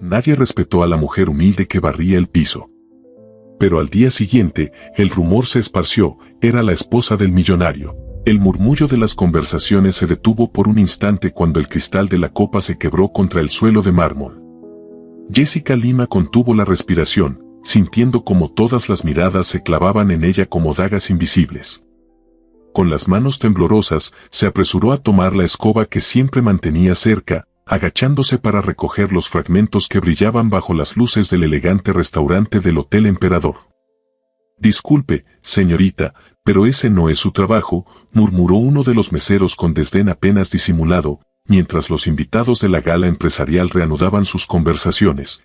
Nadie respetó a la mujer humilde que barría el piso. Pero al día siguiente, el rumor se esparció, era la esposa del millonario. El murmullo de las conversaciones se detuvo por un instante cuando el cristal de la copa se quebró contra el suelo de mármol. Jessica Lima contuvo la respiración, sintiendo como todas las miradas se clavaban en ella como dagas invisibles. Con las manos temblorosas, se apresuró a tomar la escoba que siempre mantenía cerca, agachándose para recoger los fragmentos que brillaban bajo las luces del elegante restaurante del Hotel Emperador. «Disculpe, señorita, pero ese no es su trabajo», murmuró uno de los meseros con desdén apenas disimulado, mientras los invitados de la gala empresarial reanudaban sus conversaciones,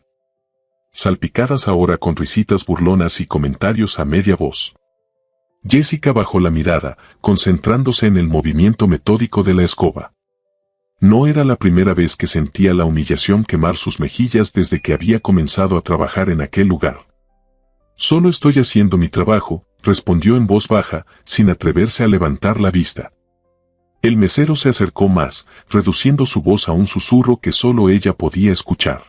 salpicadas ahora con risitas burlonas y comentarios a media voz. Jessica bajó la mirada, concentrándose en el movimiento metódico de la escoba. No era la primera vez que sentía la humillación quemar sus mejillas desde que había comenzado a trabajar en aquel lugar. «Solo estoy haciendo mi trabajo», respondió en voz baja, sin atreverse a levantar la vista. El mesero se acercó más, reduciendo su voz a un susurro que solo ella podía escuchar.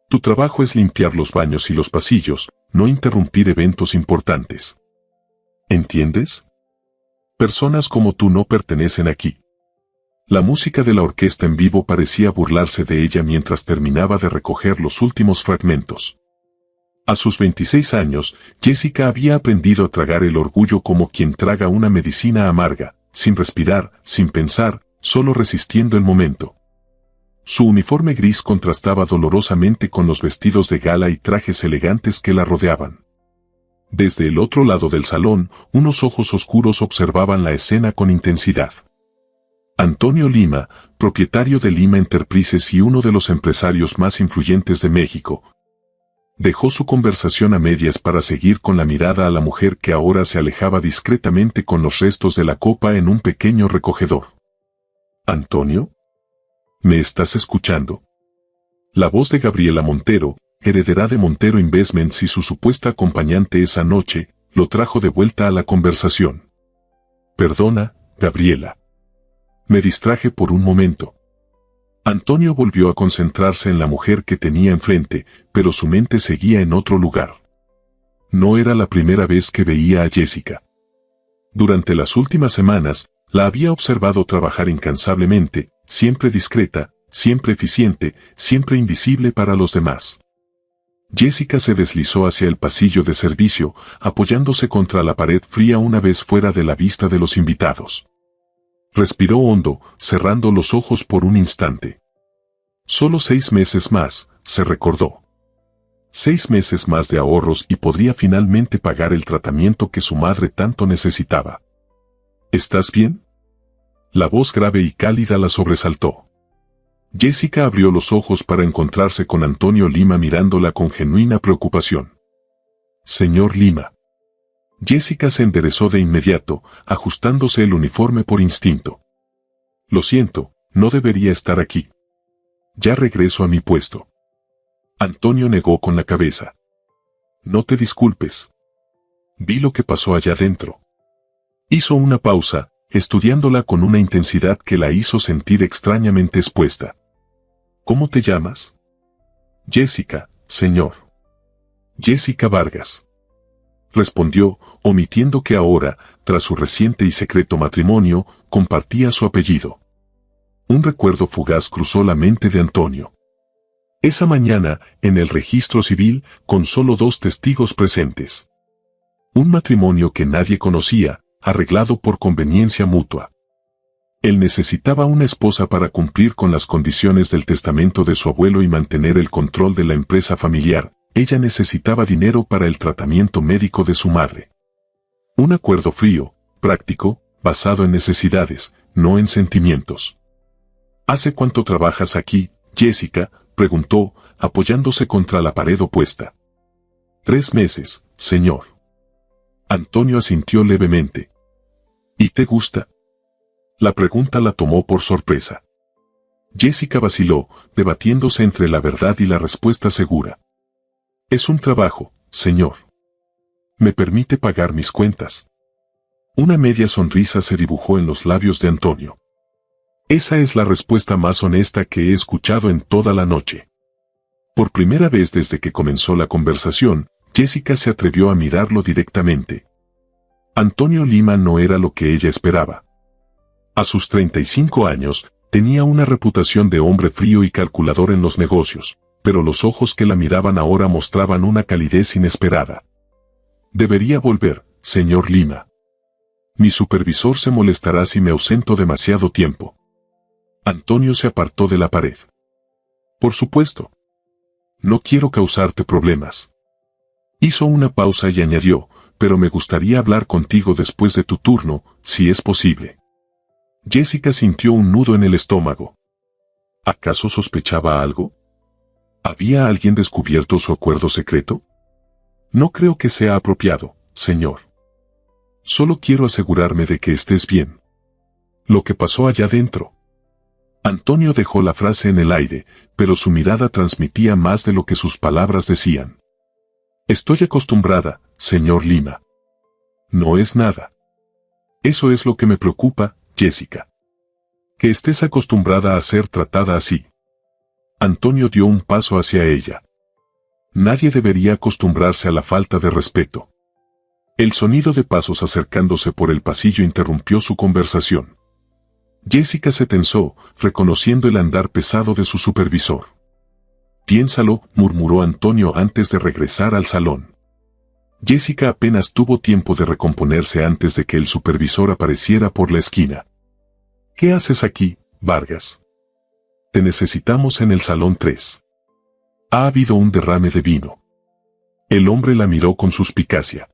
«Tu trabajo es limpiar los baños y los pasillos, no interrumpir eventos importantes. ¿Entiendes? Personas como tú no pertenecen aquí». La música de la orquesta en vivo parecía burlarse de ella mientras terminaba de recoger los últimos fragmentos. A sus 26 años, Jessica había aprendido a tragar el orgullo como quien traga una medicina amarga, sin respirar, sin pensar, solo resistiendo el momento. Su uniforme gris contrastaba dolorosamente con los vestidos de gala y trajes elegantes que la rodeaban. Desde el otro lado del salón, unos ojos oscuros observaban la escena con intensidad. Antonio Lima, propietario de Lima Enterprises y uno de los empresarios más influyentes de México, dejó su conversación a medias para seguir con la mirada a la mujer que ahora se alejaba discretamente con los restos de la copa en un pequeño recogedor. «¿Antonio? ¿Me estás escuchando?» La voz de Gabriela Montero, heredera de Montero Investments y su supuesta acompañante esa noche, lo trajo de vuelta a la conversación. «Perdona, Gabriela. Me distraje por un momento». Antonio volvió a concentrarse en la mujer que tenía enfrente, pero su mente seguía en otro lugar. No era la primera vez que veía a Jessica. Durante las últimas semanas, la había observado trabajar incansablemente, siempre discreta, siempre eficiente, siempre invisible para los demás. Jessica se deslizó hacia el pasillo de servicio, apoyándose contra la pared fría una vez fuera de la vista de los invitados. Respiró hondo, cerrando los ojos por un instante. Solo 6 meses más, se recordó. 6 meses más de ahorros y podría finalmente pagar el tratamiento que su madre tanto necesitaba. ¿Estás bien?». La voz grave y cálida la sobresaltó. Jessica abrió los ojos para encontrarse con Antonio Lima mirándola con genuina preocupación. «Señor Lima». Jessica se enderezó de inmediato, ajustándose el uniforme por instinto. «Lo siento, no debería estar aquí. Ya regreso a mi puesto». Antonio negó con la cabeza. «No te disculpes. Vi lo que pasó allá dentro». Hizo una pausa, estudiándola con una intensidad que la hizo sentir extrañamente expuesta. «¿Cómo te llamas?». «Jessica, señor». «Jessica Vargas», respondió, omitiendo que ahora, tras su reciente y secreto matrimonio, compartía su apellido. Un recuerdo fugaz cruzó la mente de Antonio. Esa mañana, en el registro civil, con solo 2 testigos presentes. Un matrimonio que nadie conocía, arreglado por conveniencia mutua. Él necesitaba una esposa para cumplir con las condiciones del testamento de su abuelo y mantener el control de la empresa familiar. Ella necesitaba dinero para el tratamiento médico de su madre. Un acuerdo frío, práctico, basado en necesidades, no en sentimientos. «¿Hace cuánto trabajas aquí, Jessica?», preguntó, apoyándose contra la pared opuesta. «3 meses, señor». Antonio asintió levemente. «¿Y te gusta?». La pregunta la tomó por sorpresa. Jessica vaciló, debatiéndose entre la verdad y la respuesta segura. «Es un trabajo, señor. Me permite pagar mis cuentas». Una media sonrisa se dibujó en los labios de Antonio. «Esa es la respuesta más honesta que he escuchado en toda la noche». Por primera vez desde que comenzó la conversación, Jessica se atrevió a mirarlo directamente. Antonio Lima no era lo que ella esperaba. A sus 35 años, tenía una reputación de hombre frío y calculador en los negocios, pero los ojos que la miraban ahora mostraban una calidez inesperada. Debería volver, señor Lima. Mi supervisor se molestará si me ausento demasiado tiempo. Antonio se apartó de la pared. Por supuesto. No quiero causarte problemas. Hizo una pausa y añadió, pero me gustaría hablar contigo después de tu turno, si es posible. Jessica sintió un nudo en el estómago. ¿Acaso sospechaba algo? ¿Había alguien descubierto su acuerdo secreto? No creo que sea apropiado, señor. Solo quiero asegurarme de que estés bien. Lo que pasó allá dentro. Antonio dejó la frase en el aire, pero su mirada transmitía más de lo que sus palabras decían. Estoy acostumbrada, señor Lima. No es nada. Eso es lo que me preocupa, Jessica. Que estés acostumbrada a ser tratada así. Antonio dio un paso hacia ella. Nadie debería acostumbrarse a la falta de respeto. El sonido de pasos acercándose por el pasillo interrumpió su conversación. Jessica se tensó, reconociendo el andar pesado de su supervisor. Piénsalo, murmuró Antonio antes de regresar al salón. Jessica apenas tuvo tiempo de recomponerse antes de que el supervisor apareciera por la esquina. ¿Qué haces aquí, Vargas? Te necesitamos en el salón 3. Ha habido un derrame de vino. El hombre la miró con suspicacia.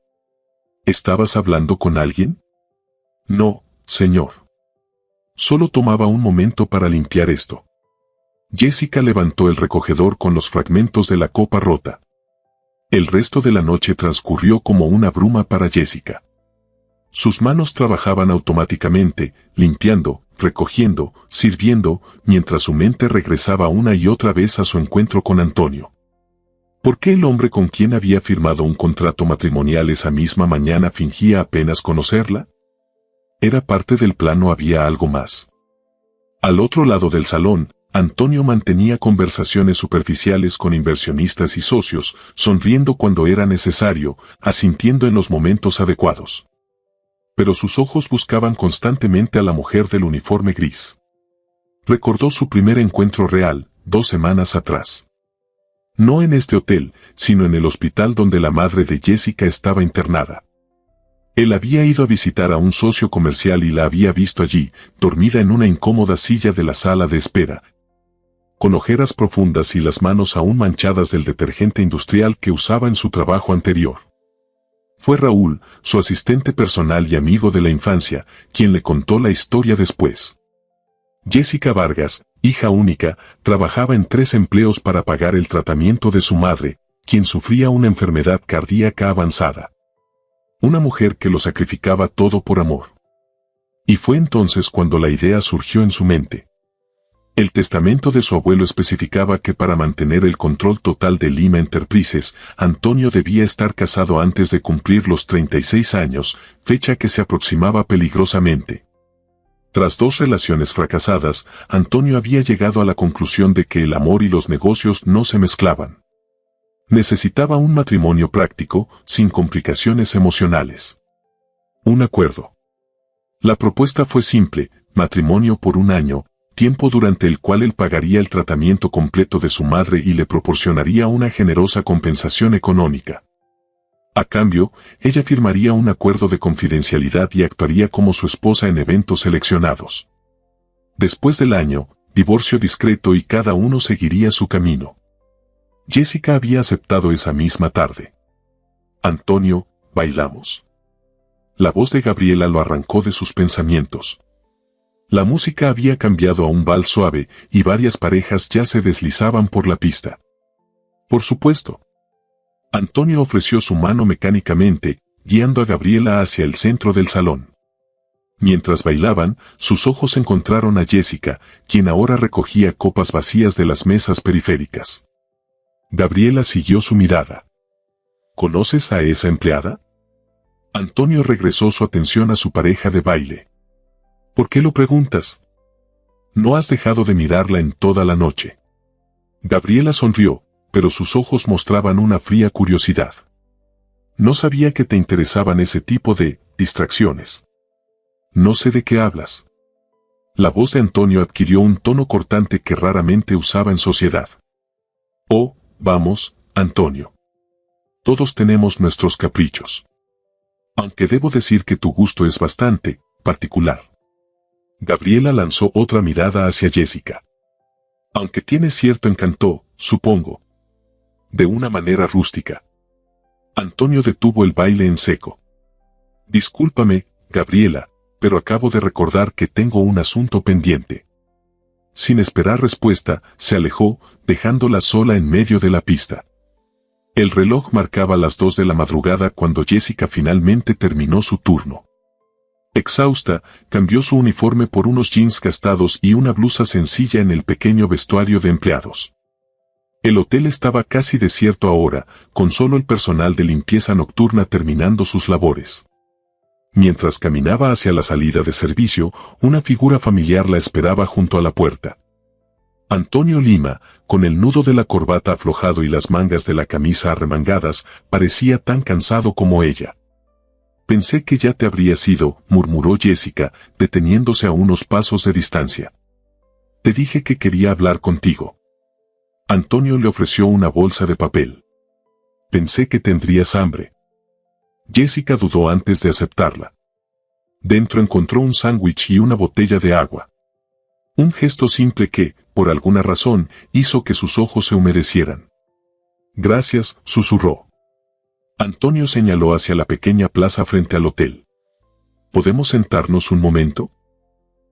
¿Estabas hablando con alguien? No, señor. Solo tomaba un momento para limpiar esto. Jessica levantó el recogedor con los fragmentos de la copa rota. El resto de la noche transcurrió como una bruma para Jessica. Sus manos trabajaban automáticamente, limpiando, recogiendo, sirviendo, mientras su mente regresaba una y otra vez a su encuentro con Antonio. ¿Por qué el hombre con quien había firmado un contrato matrimonial esa misma mañana fingía apenas conocerla? ¿Era parte del plan o había algo más? Al otro lado del salón, Antonio mantenía conversaciones superficiales con inversionistas y socios, sonriendo cuando era necesario, asintiendo en los momentos adecuados. Pero sus ojos buscaban constantemente a la mujer del uniforme gris. Recordó su primer encuentro real, 2 semanas atrás. No en este hotel, sino en el hospital donde la madre de Jessica estaba internada. Él había ido a visitar a un socio comercial y la había visto allí, dormida en una incómoda silla de la sala de espera, con ojeras profundas y las manos aún manchadas del detergente industrial que usaba en su trabajo anterior. Fue Raúl, su asistente personal y amigo de la infancia, quien le contó la historia después. Jessica Vargas, hija única, trabajaba en 3 empleos para pagar el tratamiento de su madre, quien sufría una enfermedad cardíaca avanzada. Una mujer que lo sacrificaba todo por amor. Y fue entonces cuando la idea surgió en su mente. El testamento de su abuelo especificaba que para mantener el control total de Lima Enterprises, Antonio debía estar casado antes de cumplir los 36 años, fecha que se aproximaba peligrosamente. Tras 2 relaciones fracasadas, Antonio había llegado a la conclusión de que el amor y los negocios no se mezclaban. Necesitaba un matrimonio práctico, sin complicaciones emocionales. Un acuerdo. La propuesta fue simple: matrimonio por 1 año, tiempo durante el cual él pagaría el tratamiento completo de su madre y le proporcionaría una generosa compensación económica. A cambio, ella firmaría un acuerdo de confidencialidad y actuaría como su esposa en eventos seleccionados. Después del año, divorcio discreto y cada uno seguiría su camino. Jessica había aceptado esa misma tarde. Antonio, bailamos. La voz de Gabriela lo arrancó de sus pensamientos. La música había cambiado a un vals suave y varias parejas ya se deslizaban por la pista. Por supuesto. Antonio ofreció su mano mecánicamente, guiando a Gabriela hacia el centro del salón. Mientras bailaban, sus ojos encontraron a Jessica, quien ahora recogía copas vacías de las mesas periféricas. Gabriela siguió su mirada. ¿Conoces a esa empleada? Antonio regresó su atención a su pareja de baile. ¿Por qué lo preguntas? No has dejado de mirarla en toda la noche. Gabriela sonrió, pero sus ojos mostraban una fría curiosidad. No sabía que te interesaban ese tipo de distracciones. No sé de qué hablas. La voz de Antonio adquirió un tono cortante que raramente usaba en sociedad. Oh, vamos, Antonio. Todos tenemos nuestros caprichos. Aunque debo decir que tu gusto es bastante particular. Gabriela lanzó otra mirada hacia Jessica. Aunque tiene cierto encanto, supongo. De una manera rústica. Antonio detuvo el baile en seco. Discúlpame, Gabriela, pero acabo de recordar que tengo un asunto pendiente. Sin esperar respuesta, se alejó, dejándola sola en medio de la pista. El reloj marcaba las 2 de la madrugada cuando Jessica finalmente terminó su turno. Exhausta, cambió su uniforme por unos jeans gastados y una blusa sencilla en el pequeño vestuario de empleados. El hotel estaba casi desierto ahora, con solo el personal de limpieza nocturna terminando sus labores. Mientras caminaba hacia la salida de servicio, una figura familiar la esperaba junto a la puerta. Antonio Lima, con el nudo de la corbata aflojado y las mangas de la camisa arremangadas, parecía tan cansado como ella. Pensé que ya te habrías ido, murmuró Jessica, deteniéndose a unos pasos de distancia. Te dije que quería hablar contigo. Antonio le ofreció una bolsa de papel. Pensé que tendrías hambre. Jessica dudó antes de aceptarla. Dentro encontró un sándwich y una botella de agua. Un gesto simple que, por alguna razón, hizo que sus ojos se humedecieran. Gracias, susurró. Antonio señaló hacia la pequeña plaza frente al hotel. ¿Podemos sentarnos un momento?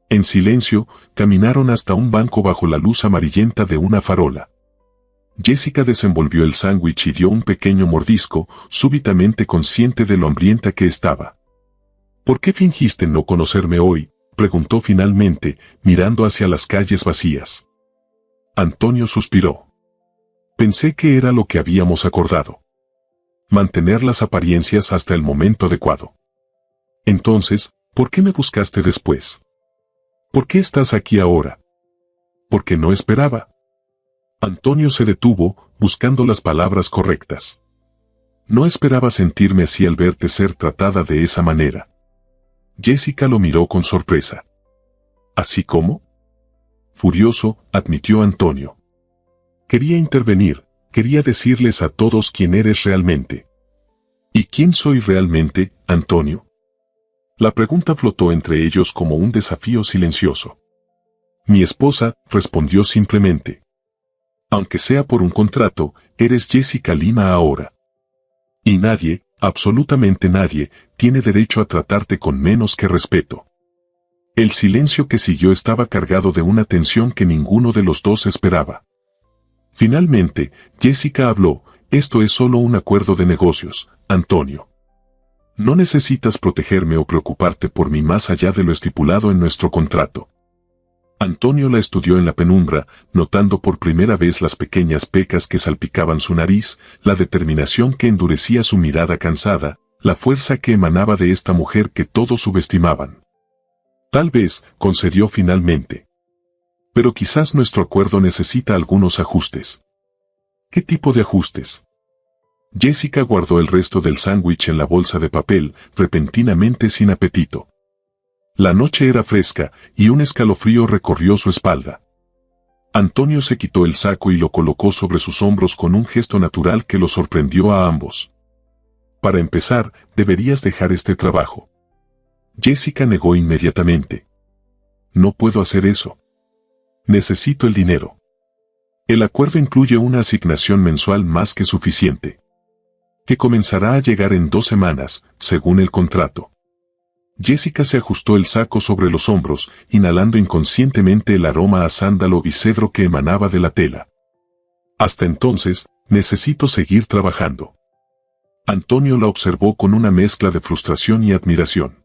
En silencio, caminaron hasta un banco bajo la luz amarillenta de una farola. Jessica desenvolvió el sándwich y dio un pequeño mordisco, súbitamente consciente de lo hambrienta que estaba. ¿Por qué fingiste no conocerme hoy?, preguntó finalmente, mirando hacia las calles vacías. Antonio suspiró. Pensé que era lo que habíamos acordado. Mantener las apariencias hasta el momento adecuado. Entonces, ¿por qué me buscaste después? ¿Por qué estás aquí ahora? Porque no esperaba. Antonio se detuvo, buscando las palabras correctas. No esperaba sentirme así al verte ser tratada de esa manera. Jessica lo miró con sorpresa. ¿Así como? Furioso, admitió Antonio. Quería intervenir, quería decirles a todos quién eres realmente. ¿Y quién soy realmente, Antonio? La pregunta flotó entre ellos como un desafío silencioso. Mi esposa, respondió simplemente. Aunque sea por un contrato, eres Jessica Lima ahora. Y nadie, absolutamente nadie, tiene derecho a tratarte con menos que respeto. El silencio que siguió estaba cargado de una tensión que ninguno de los dos esperaba. Finalmente, Jessica habló, esto es solo un acuerdo de negocios, Antonio. No necesitas protegerme o preocuparte por mí más allá de lo estipulado en nuestro contrato. Antonio la estudió en la penumbra, notando por primera vez las pequeñas pecas que salpicaban su nariz, la determinación que endurecía su mirada cansada, la fuerza que emanaba de esta mujer que todos subestimaban. Tal vez, concedió finalmente. Pero quizás nuestro acuerdo necesita algunos ajustes. ¿Qué tipo de ajustes? Jessica guardó el resto del sándwich en la bolsa de papel, repentinamente sin apetito. La noche era fresca, y un escalofrío recorrió su espalda. Antonio se quitó el saco y lo colocó sobre sus hombros con un gesto natural que los sorprendió a ambos. Para empezar, deberías dejar este trabajo. Jessica negó inmediatamente. No puedo hacer eso. Necesito el dinero. El acuerdo incluye una asignación mensual más que suficiente, que comenzará a llegar en 2 semanas, según el contrato. Jessica se ajustó el saco sobre los hombros, inhalando inconscientemente el aroma a sándalo y cedro que emanaba de la tela. Hasta entonces, necesito seguir trabajando. Antonio la observó con una mezcla de frustración y admiración.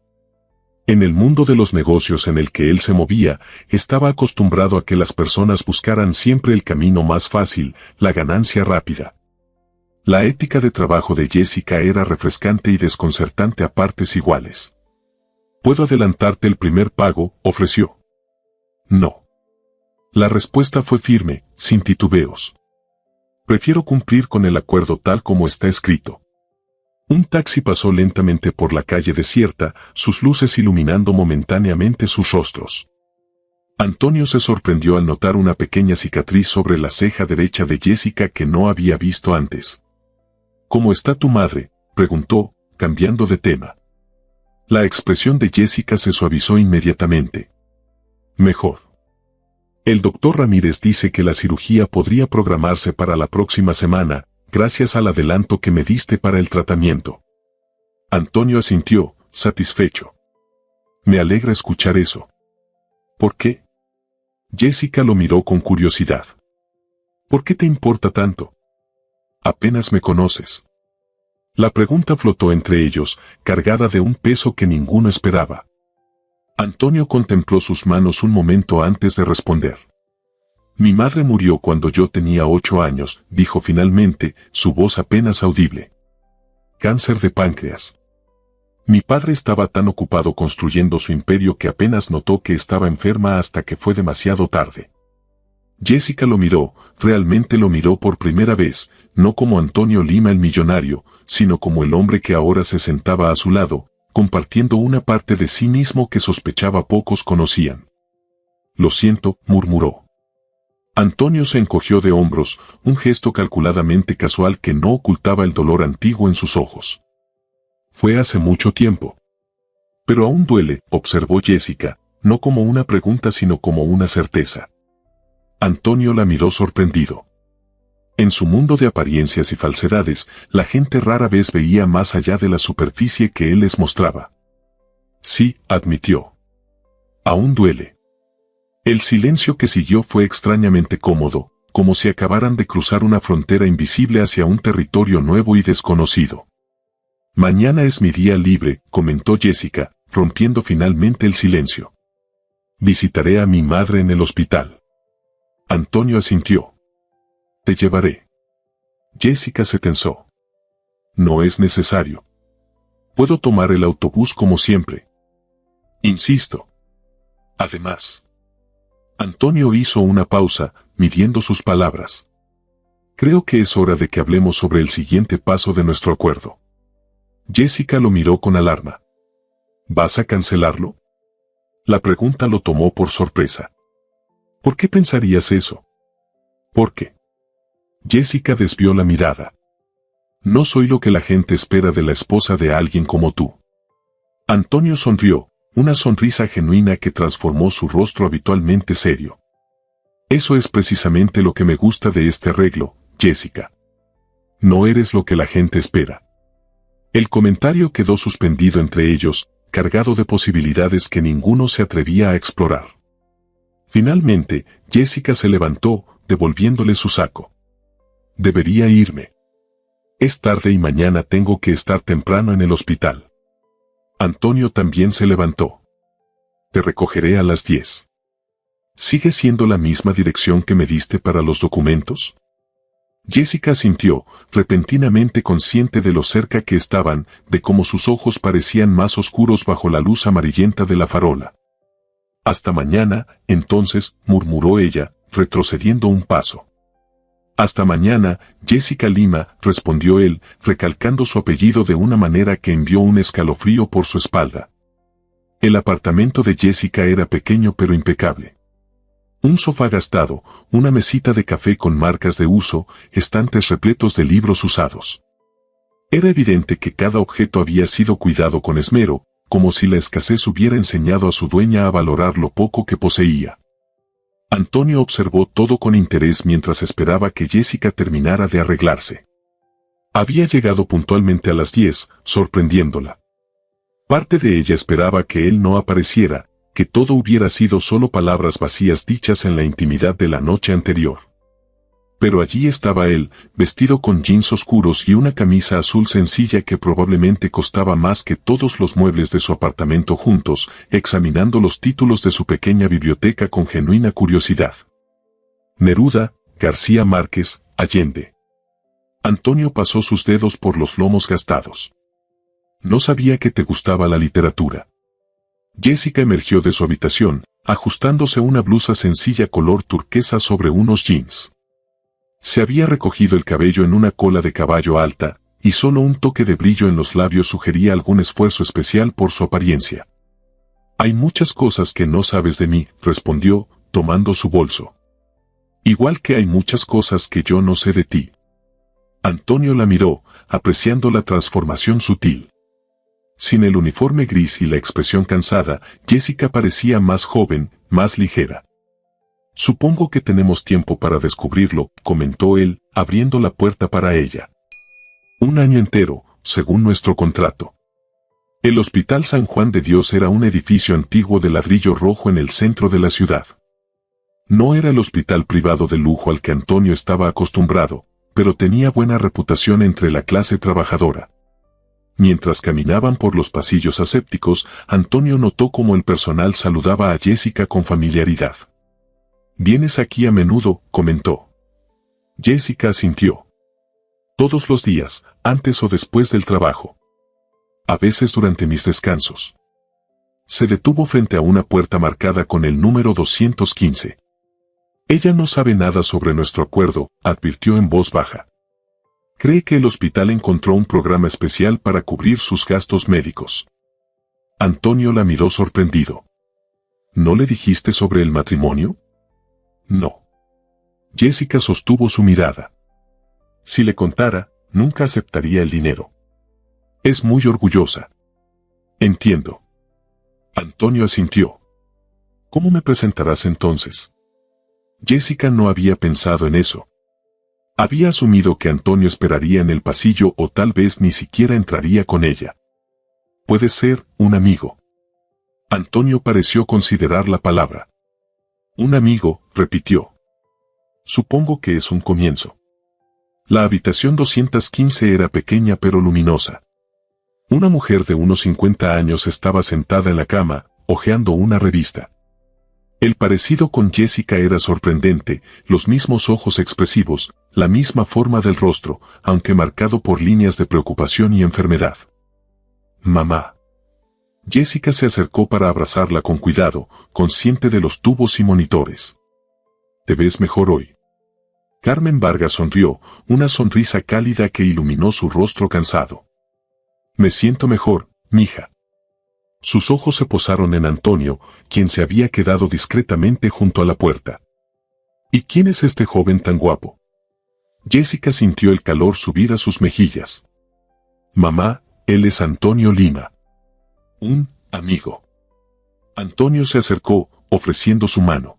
En el mundo de los negocios en el que él se movía, estaba acostumbrado a que las personas buscaran siempre el camino más fácil, la ganancia rápida. La ética de trabajo de Jessica era refrescante y desconcertante a partes iguales. ¿Puedo adelantarte el primer pago?, ofreció. No. La respuesta fue firme, sin titubeos. Prefiero cumplir con el acuerdo tal como está escrito. Un taxi pasó lentamente por la calle desierta, sus luces iluminando momentáneamente sus rostros. Antonio se sorprendió al notar una pequeña cicatriz sobre la ceja derecha de Jessica que no había visto antes. ¿Cómo está tu madre?, preguntó, cambiando de tema. La expresión de Jessica se suavizó inmediatamente. Mejor. El doctor Ramírez dice que la cirugía podría programarse para la próxima semana, gracias al adelanto que me diste para el tratamiento. Antonio asintió, satisfecho. Me alegra escuchar eso. ¿Por qué? Jessica lo miró con curiosidad. ¿Por qué te importa tanto? Apenas me conoces. La pregunta flotó entre ellos, cargada de un peso que ninguno esperaba. Antonio contempló sus manos un momento antes de responder. Mi madre murió cuando yo tenía 8 años, dijo finalmente, su voz apenas audible. Cáncer de páncreas. Mi padre estaba tan ocupado construyendo su imperio que apenas notó que estaba enferma hasta que fue demasiado tarde. Jessica lo miró, realmente lo miró por primera vez, no como Antonio Lima el millonario, sino como el hombre que ahora se sentaba a su lado, compartiendo una parte de sí mismo que sospechaba pocos conocían. Lo siento, murmuró. Antonio se encogió de hombros, un gesto calculadamente casual que no ocultaba el dolor antiguo en sus ojos. Fue hace mucho tiempo. Pero aún duele, observó Jessica, no como una pregunta sino como una certeza. Antonio la miró sorprendido. En su mundo de apariencias y falsedades, la gente rara vez veía más allá de la superficie que él les mostraba. Sí, admitió. Aún duele. El silencio que siguió fue extrañamente cómodo, como si acabaran de cruzar una frontera invisible hacia un territorio nuevo y desconocido. Mañana es mi día libre, comentó Jessica, rompiendo finalmente el silencio. Visitaré a mi madre en el hospital. Antonio asintió. Te llevaré. Jessica se tensó. No es necesario. Puedo tomar el autobús como siempre. Insisto. Además. Antonio hizo una pausa, midiendo sus palabras. Creo que es hora de que hablemos sobre el siguiente paso de nuestro acuerdo. Jessica lo miró con alarma. ¿Vas a cancelarlo? La pregunta lo tomó por sorpresa. ¿Por qué pensarías eso? ¿Por qué? Jessica desvió la mirada. No soy lo que la gente espera de la esposa de alguien como tú. Antonio sonrió, una sonrisa genuina que transformó su rostro habitualmente serio. Eso es precisamente lo que me gusta de este arreglo, Jessica. No eres lo que la gente espera. El comentario quedó suspendido entre ellos, cargado de posibilidades que ninguno se atrevía a explorar. Finalmente, Jessica se levantó, devolviéndole su saco. Debería irme. Es tarde y mañana tengo que estar temprano en el hospital. Antonio también se levantó. Te recogeré a las 10. ¿Sigue siendo la misma dirección que me diste para los documentos? Jessica asintió, repentinamente consciente de lo cerca que estaban, de cómo sus ojos parecían más oscuros bajo la luz amarillenta de la farola. Hasta mañana, entonces, murmuró ella, retrocediendo un paso. Hasta mañana, Jessica Lima, respondió él, recalcando su apellido de una manera que envió un escalofrío por su espalda. El apartamento de Jessica era pequeño pero impecable. Un sofá gastado, una mesita de café con marcas de uso, estantes repletos de libros usados. Era evidente que cada objeto había sido cuidado con esmero, como si la escasez hubiera enseñado a su dueña a valorar lo poco que poseía. Antonio observó todo con interés mientras esperaba que Jessica terminara de arreglarse. Había llegado puntualmente a las 10, sorprendiéndola. Parte de ella esperaba que él no apareciera, que todo hubiera sido solo palabras vacías dichas en la intimidad de la noche anterior. Pero allí estaba él, vestido con jeans oscuros y una camisa azul sencilla que probablemente costaba más que todos los muebles de su apartamento juntos, examinando los títulos de su pequeña biblioteca con genuina curiosidad. Neruda, García Márquez, Allende. Antonio pasó sus dedos por los lomos gastados. No sabía que te gustaba la literatura. Jessica emergió de su habitación, ajustándose una blusa sencilla color turquesa sobre unos jeans. Se había recogido el cabello en una cola de caballo alta, y solo un toque de brillo en los labios sugería algún esfuerzo especial por su apariencia. «Hay muchas cosas que no sabes de mí», respondió, tomando su bolso. «Igual que hay muchas cosas que yo no sé de ti». Antonio la miró, apreciando la transformación sutil. Sin el uniforme gris y la expresión cansada, Jessica parecía más joven, más ligera. «Supongo que tenemos tiempo para descubrirlo», comentó él, abriendo la puerta para ella. «1 año entero, según nuestro contrato». El Hospital San Juan de Dios era un edificio antiguo de ladrillo rojo en el centro de la ciudad. No era el hospital privado de lujo al que Antonio estaba acostumbrado, pero tenía buena reputación entre la clase trabajadora. Mientras caminaban por los pasillos asépticos, Antonio notó cómo el personal saludaba a Jessica con familiaridad. «¿Vienes aquí a menudo?», comentó. Jessica asintió. «Todos los días, antes o después del trabajo. A veces durante mis descansos». Se detuvo frente a una puerta marcada con el número 215. «Ella no sabe nada sobre nuestro acuerdo», advirtió en voz baja. «Cree que el hospital encontró un programa especial para cubrir sus gastos médicos». Antonio la miró sorprendido. «¿No le dijiste sobre el matrimonio?». «No». Jessica sostuvo su mirada. «Si le contara, nunca aceptaría el dinero. Es muy orgullosa». «Entiendo». Antonio asintió. «¿Cómo me presentarás entonces?». Jessica no había pensado en eso. Había asumido que Antonio esperaría en el pasillo o tal vez ni siquiera entraría con ella. «Puede ser un amigo». Antonio pareció considerar la palabra. «Un amigo», repitió. «Supongo que es un comienzo». La habitación 215 era pequeña pero luminosa. Una mujer de unos 50 años estaba sentada en la cama, hojeando una revista. El parecido con Jessica era sorprendente, los mismos ojos expresivos, la misma forma del rostro, aunque marcado por líneas de preocupación y enfermedad. «Mamá». Jessica se acercó para abrazarla con cuidado, consciente de los tubos y monitores. «¿Te ves mejor hoy?». Carmen Vargas sonrió, una sonrisa cálida que iluminó su rostro cansado. «Me siento mejor, mija». Sus ojos se posaron en Antonio, quien se había quedado discretamente junto a la puerta. «¿Y quién es este joven tan guapo?». Jessica sintió el calor subir a sus mejillas. «Mamá, él es Antonio Lima. Un amigo». Antonio se acercó, ofreciendo su mano.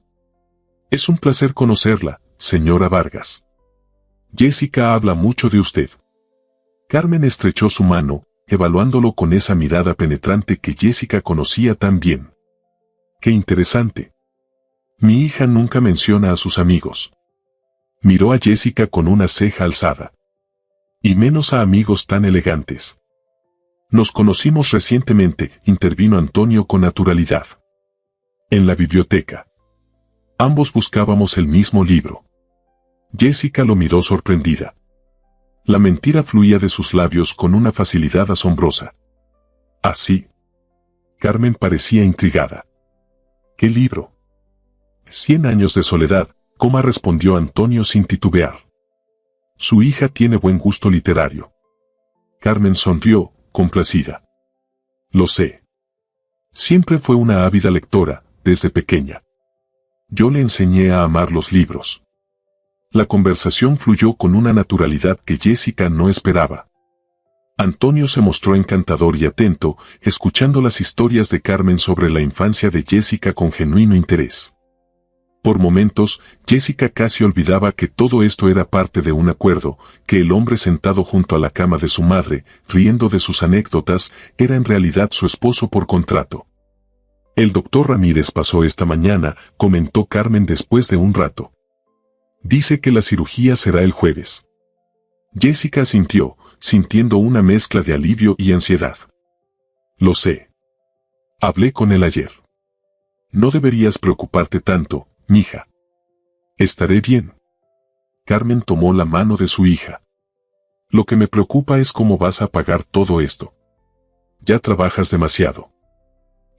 «Es un placer conocerla, señora Vargas. Jessica habla mucho de usted». Carmen estrechó su mano, evaluándolo con esa mirada penetrante que Jessica conocía tan bien. «Qué interesante. Mi hija nunca menciona a sus amigos». Miró a Jessica con una ceja alzada. «Y menos a amigos tan elegantes». «Nos conocimos recientemente», intervino Antonio con naturalidad. «En la biblioteca. Ambos buscábamos el mismo libro». Jessica lo miró sorprendida. La mentira fluía de sus labios con una facilidad asombrosa. «¿Así?». Carmen parecía intrigada. «¿Qué libro?». «100 años de soledad», respondió Antonio sin titubear. «Su hija tiene buen gusto literario». Carmen sonrió, complacida. «Lo sé. Siempre fue una ávida lectora, desde pequeña. Yo le enseñé a amar los libros». La conversación fluyó con una naturalidad que Jessica no esperaba. Antonio se mostró encantador y atento, escuchando las historias de Carmen sobre la infancia de Jessica con genuino interés. Por momentos, Jessica casi olvidaba que todo esto era parte de un acuerdo, que el hombre sentado junto a la cama de su madre, riendo de sus anécdotas, era en realidad su esposo por contrato. «El doctor Ramírez pasó esta mañana», comentó Carmen después de un rato. «Dice que la cirugía será el jueves». Jessica asintió, sintiendo una mezcla de alivio y ansiedad. «Lo sé. Hablé con él ayer. No deberías preocuparte tanto, mija. Estaré bien». Carmen tomó la mano de su hija. «Lo que me preocupa es cómo vas a pagar todo esto. Ya trabajas demasiado».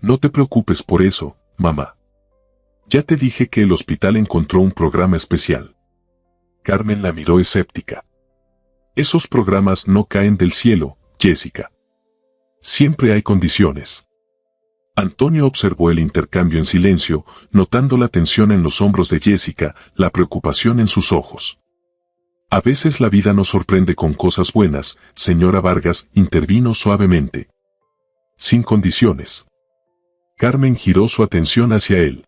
«No te preocupes por eso, mamá. Ya te dije que el hospital encontró un programa especial». Carmen la miró escéptica. Esos programas no caen del cielo, Jessica. Siempre hay condiciones. Antonio observó el intercambio en silencio, notando la tensión en los hombros de Jessica, la preocupación en sus ojos. A veces la vida nos sorprende con cosas buenas, señora Vargas, intervino suavemente. Sin condiciones. Carmen giró su atención hacia él.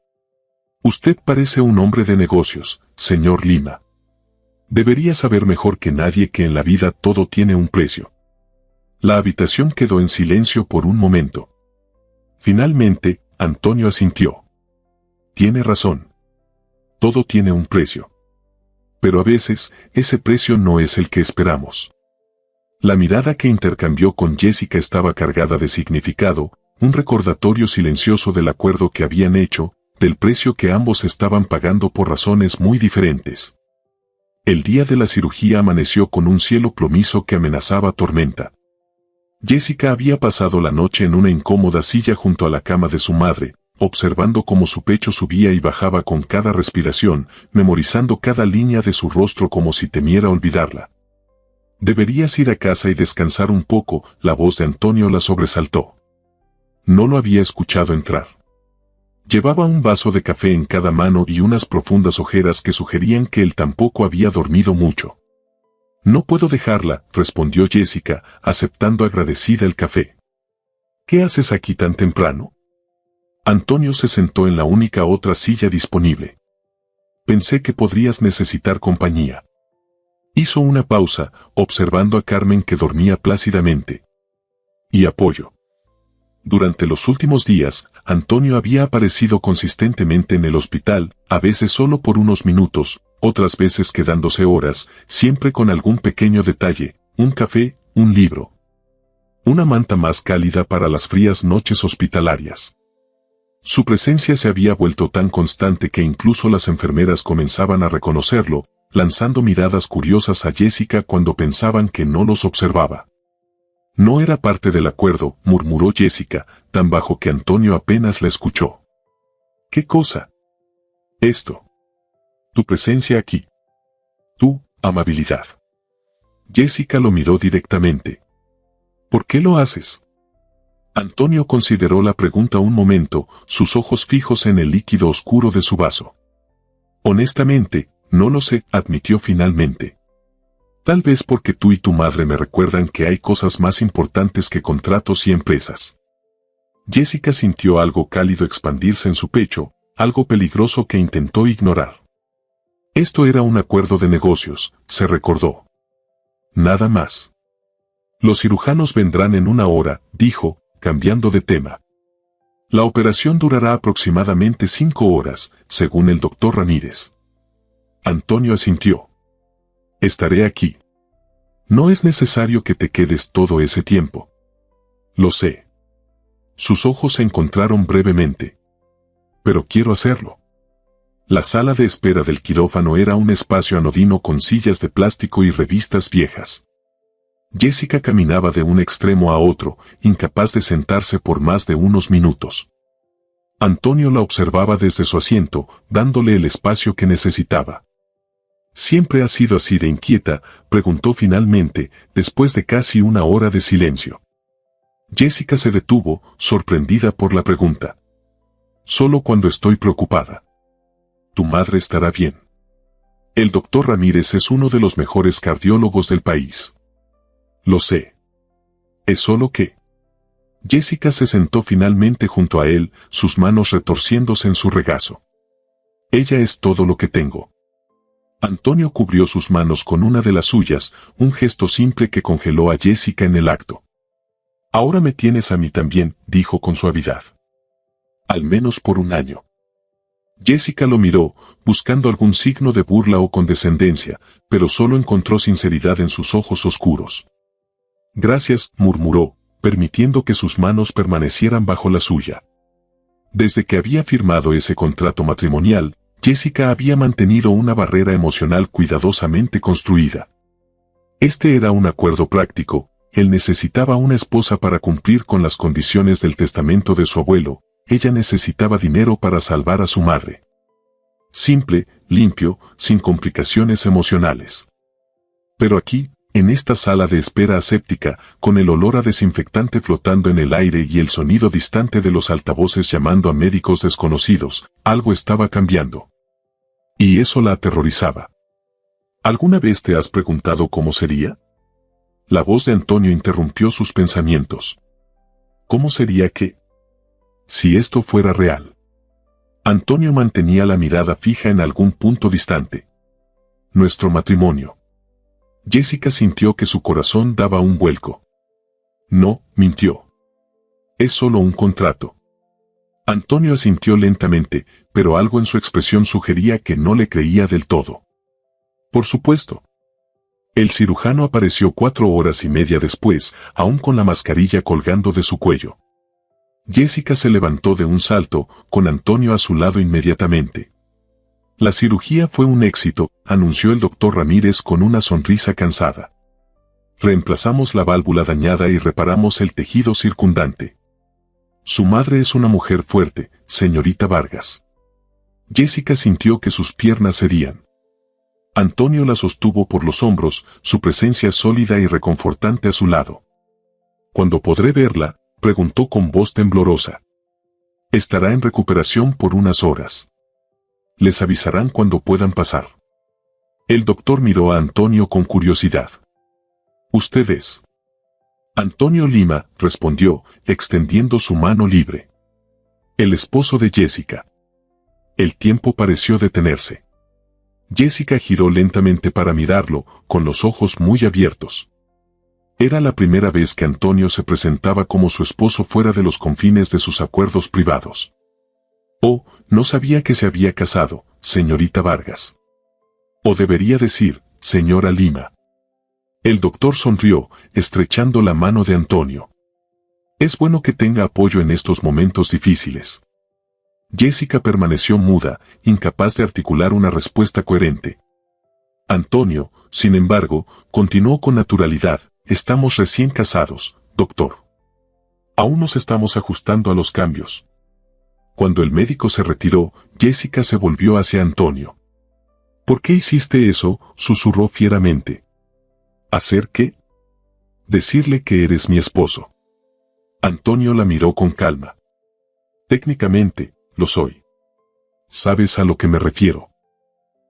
Usted parece un hombre de negocios, señor Lima. Debería saber mejor que nadie que en la vida todo tiene un precio. La habitación quedó en silencio por un momento. Finalmente, Antonio asintió. Tiene razón. Todo tiene un precio. Pero a veces, ese precio no es el que esperamos. La mirada que intercambió con Jessica estaba cargada de significado, un recordatorio silencioso del acuerdo que habían hecho, del precio que ambos estaban pagando por razones muy diferentes. El día de la cirugía amaneció con un cielo plomizo que amenazaba tormenta. Jessica había pasado la noche en una incómoda silla junto a la cama de su madre, observando cómo su pecho subía y bajaba con cada respiración, memorizando cada línea de su rostro como si temiera olvidarla. Deberías ir a casa y descansar un poco, la voz de Antonio la sobresaltó. No lo había escuchado entrar. Llevaba un vaso de café en cada mano y unas profundas ojeras que sugerían que él tampoco había dormido mucho. No puedo dejarla, respondió Jessica, aceptando agradecida el café. ¿Qué haces aquí tan temprano? Antonio se sentó en la única otra silla disponible. Pensé que podrías necesitar compañía. Hizo una pausa, observando a Carmen que dormía plácidamente. Y apoyo. Durante los últimos días, Antonio había aparecido consistentemente en el hospital, a veces solo por unos minutos, otras veces quedándose horas, siempre con algún pequeño detalle, un café, un libro. Una manta más cálida para las frías noches hospitalarias. Su presencia se había vuelto tan constante que incluso las enfermeras comenzaban a reconocerlo, lanzando miradas curiosas a Jessica cuando pensaban que no los observaba. No era parte del acuerdo, murmuró Jessica, tan bajo que Antonio apenas la escuchó. ¿Qué cosa? Esto. Tu presencia aquí. Tu amabilidad. Jessica lo miró directamente. ¿Por qué lo haces? Antonio consideró la pregunta un momento, sus ojos fijos en el líquido oscuro de su vaso. Honestamente, no lo sé, admitió finalmente. Tal vez porque tú y tu madre me recuerdan que hay cosas más importantes que contratos y empresas. Jessica sintió algo cálido expandirse en su pecho, algo peligroso que intentó ignorar. Esto era un acuerdo de negocios, se recordó. Nada más. Los cirujanos vendrán en una hora, dijo, cambiando de tema. La operación durará aproximadamente 5 horas, según el doctor Ramírez. Antonio asintió. Estaré aquí. No es necesario que te quedes todo ese tiempo. Lo sé. Sus ojos se encontraron brevemente. Pero quiero hacerlo. La sala de espera del quirófano era un espacio anodino con sillas de plástico y revistas viejas. Jessica caminaba de un extremo a otro, incapaz de sentarse por más de unos minutos. Antonio la observaba desde su asiento, dándole el espacio que necesitaba. ¿Siempre ha sido así de inquieta?, preguntó finalmente, después de casi una hora de silencio. Jessica se detuvo, sorprendida por la pregunta. Solo cuando estoy preocupada. Tu madre estará bien. El doctor Ramírez es uno de los mejores cardiólogos del país. Lo sé. Es solo que... Jessica se sentó finalmente junto a él, sus manos retorciéndose en su regazo. Ella es todo lo que tengo. Antonio cubrió sus manos con una de las suyas, un gesto simple que congeló a Jessica en el acto. Ahora me tienes a mí también, dijo con suavidad. Al menos por un año. Jessica lo miró, buscando algún signo de burla o condescendencia, pero solo encontró sinceridad en sus ojos oscuros. Gracias, murmuró, permitiendo que sus manos permanecieran bajo la suya. Desde que había firmado ese contrato matrimonial, Jessica había mantenido una barrera emocional cuidadosamente construida. Este era un acuerdo práctico, él necesitaba una esposa para cumplir con las condiciones del testamento de su abuelo, ella necesitaba dinero para salvar a su madre. Simple, limpio, sin complicaciones emocionales. Pero aquí, en esta sala de espera aséptica, con el olor a desinfectante flotando en el aire y el sonido distante de los altavoces llamando a médicos desconocidos, algo estaba cambiando. Y eso la aterrorizaba. ¿Alguna vez te has preguntado cómo sería? La voz de Antonio interrumpió sus pensamientos. ¿Cómo sería que? Si esto fuera real. Antonio mantenía la mirada fija en algún punto distante. Nuestro matrimonio. Jessica sintió que su corazón daba un vuelco. No, mintió. Es solo un contrato. Antonio asintió lentamente, pero algo en su expresión sugería que no le creía del todo. Por supuesto. El cirujano apareció 4 horas y media después, aún con la mascarilla colgando de su cuello. Jessica se levantó de un salto, con Antonio a su lado inmediatamente. La cirugía fue un éxito, anunció el doctor Ramírez con una sonrisa cansada. Reemplazamos la válvula dañada y reparamos el tejido circundante. Su madre es una mujer fuerte, señorita Vargas. Jessica sintió que sus piernas cedían. Antonio la sostuvo por los hombros, su presencia sólida y reconfortante a su lado. ¿Cuándo podré verla?, preguntó con voz temblorosa. Estará en recuperación por unas horas. Les avisarán cuando puedan pasar. El doctor miró a Antonio con curiosidad. ¿Usted es? Antonio Lima, respondió, extendiendo su mano libre. El esposo de Jessica. El tiempo pareció detenerse. Jessica giró lentamente para mirarlo, con los ojos muy abiertos. Era la primera vez que Antonio se presentaba como su esposo fuera de los confines de sus acuerdos privados. Oh, no sabía que se había casado, señorita Vargas. O debería decir, señora Lima. El doctor sonrió, estrechando la mano de Antonio. Es bueno que tenga apoyo en estos momentos difíciles. Jessica permaneció muda, incapaz de articular una respuesta coherente. Antonio, sin embargo, continuó con naturalidad. Estamos recién casados, doctor. Aún nos estamos ajustando a los cambios. Cuando el médico se retiró, Jessica se volvió hacia Antonio. ¿Por qué hiciste eso?, susurró fieramente. ¿Hacer qué? Decirle que eres mi esposo. Antonio la miró con calma. Técnicamente, lo soy. ¿Sabes a lo que me refiero?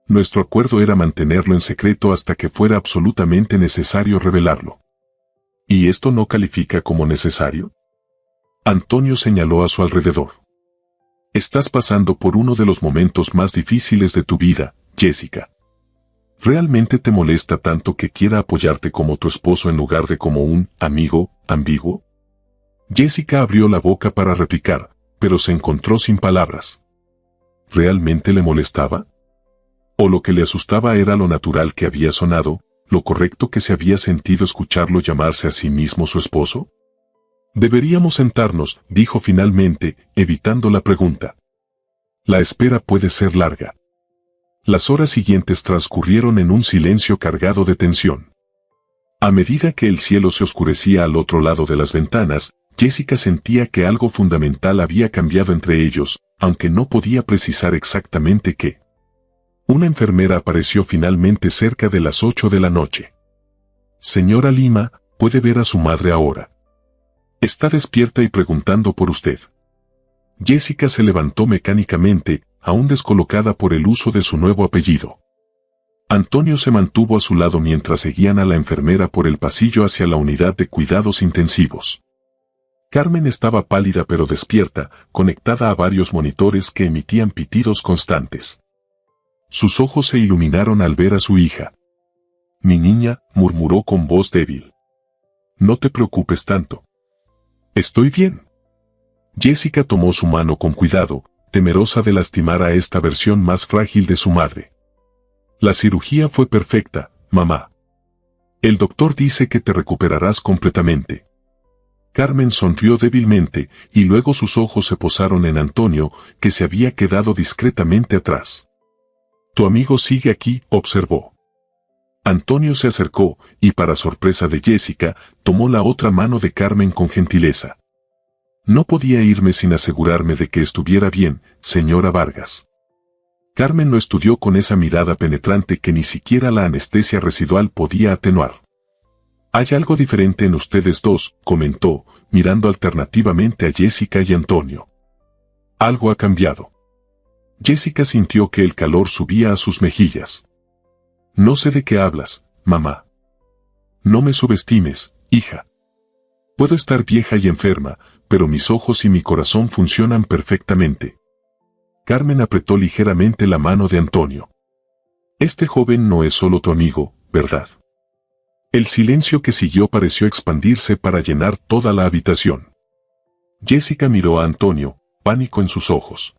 Nuestro acuerdo era mantenerlo en secreto hasta que fuera absolutamente necesario revelarlo. ¿Y esto no califica como necesario? Antonio señaló a su alrededor. Estás pasando por uno de los momentos más difíciles de tu vida, Jessica. ¿Realmente te molesta tanto que quiera apoyarte como tu esposo en lugar de como un amigo ambiguo? Jessica abrió la boca para replicar, pero se encontró sin palabras. ¿Realmente le molestaba? ¿O lo que le asustaba era lo natural que había sonado, lo correcto que se había sentido escucharlo llamarse a sí mismo su esposo? Deberíamos sentarnos, dijo finalmente, evitando la pregunta. La espera puede ser larga. Las horas siguientes transcurrieron en un silencio cargado de tensión. A medida que el cielo se oscurecía al otro lado de las ventanas, Jessica sentía que algo fundamental había cambiado entre ellos, aunque no podía precisar exactamente qué. Una enfermera apareció finalmente cerca de las 8 de la noche. Señora Lima, puede ver a su madre ahora. Está despierta y preguntando por usted. Jessica se levantó mecánicamente, aún descolocada por el uso de su nuevo apellido. Antonio se mantuvo a su lado mientras seguían a la enfermera por el pasillo hacia la unidad de cuidados intensivos. Carmen estaba pálida pero despierta, conectada a varios monitores que emitían pitidos constantes. Sus ojos se iluminaron al ver a su hija. Mi niña, murmuró con voz débil. No te preocupes tanto. Estoy bien. Jessica tomó su mano con cuidado, temerosa de lastimar a esta versión más frágil de su madre. La cirugía fue perfecta, mamá. El doctor dice que te recuperarás completamente. Carmen sonrió débilmente, y luego sus ojos se posaron en Antonio, que se había quedado discretamente atrás. Tu amigo sigue aquí, observó. Antonio se acercó, y para sorpresa de Jessica, tomó la otra mano de Carmen con gentileza. No podía irme sin asegurarme de que estuviera bien, señora Vargas. Carmen lo estudió con esa mirada penetrante que ni siquiera la anestesia residual podía atenuar. «Hay algo diferente en ustedes dos», comentó, mirando alternativamente a Jessica y Antonio. «Algo ha cambiado». Jessica sintió que el calor subía a sus mejillas. «No sé de qué hablas, mamá». «No me subestimes, hija. Puedo estar vieja y enferma, pero mis ojos y mi corazón funcionan perfectamente». Carmen apretó ligeramente la mano de Antonio. «Este joven no es solo tu amigo, ¿verdad?». El silencio que siguió pareció expandirse para llenar toda la habitación. Jessica miró a Antonio, pánico en sus ojos.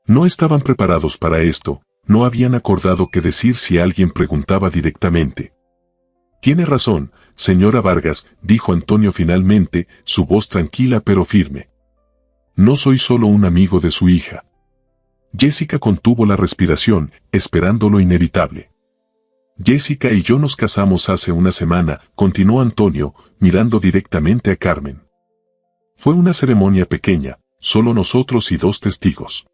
No estaban preparados para esto, no habían acordado qué decir si alguien preguntaba directamente. «Tiene razón, señora Vargas», dijo Antonio finalmente, su voz tranquila pero firme. «No soy solo un amigo de su hija». Jessica contuvo la respiración, esperando lo inevitable. «Jessica y yo nos casamos hace una semana», continuó Antonio, mirando directamente a Carmen. «Fue una ceremonia pequeña, solo nosotros y 2 testigos.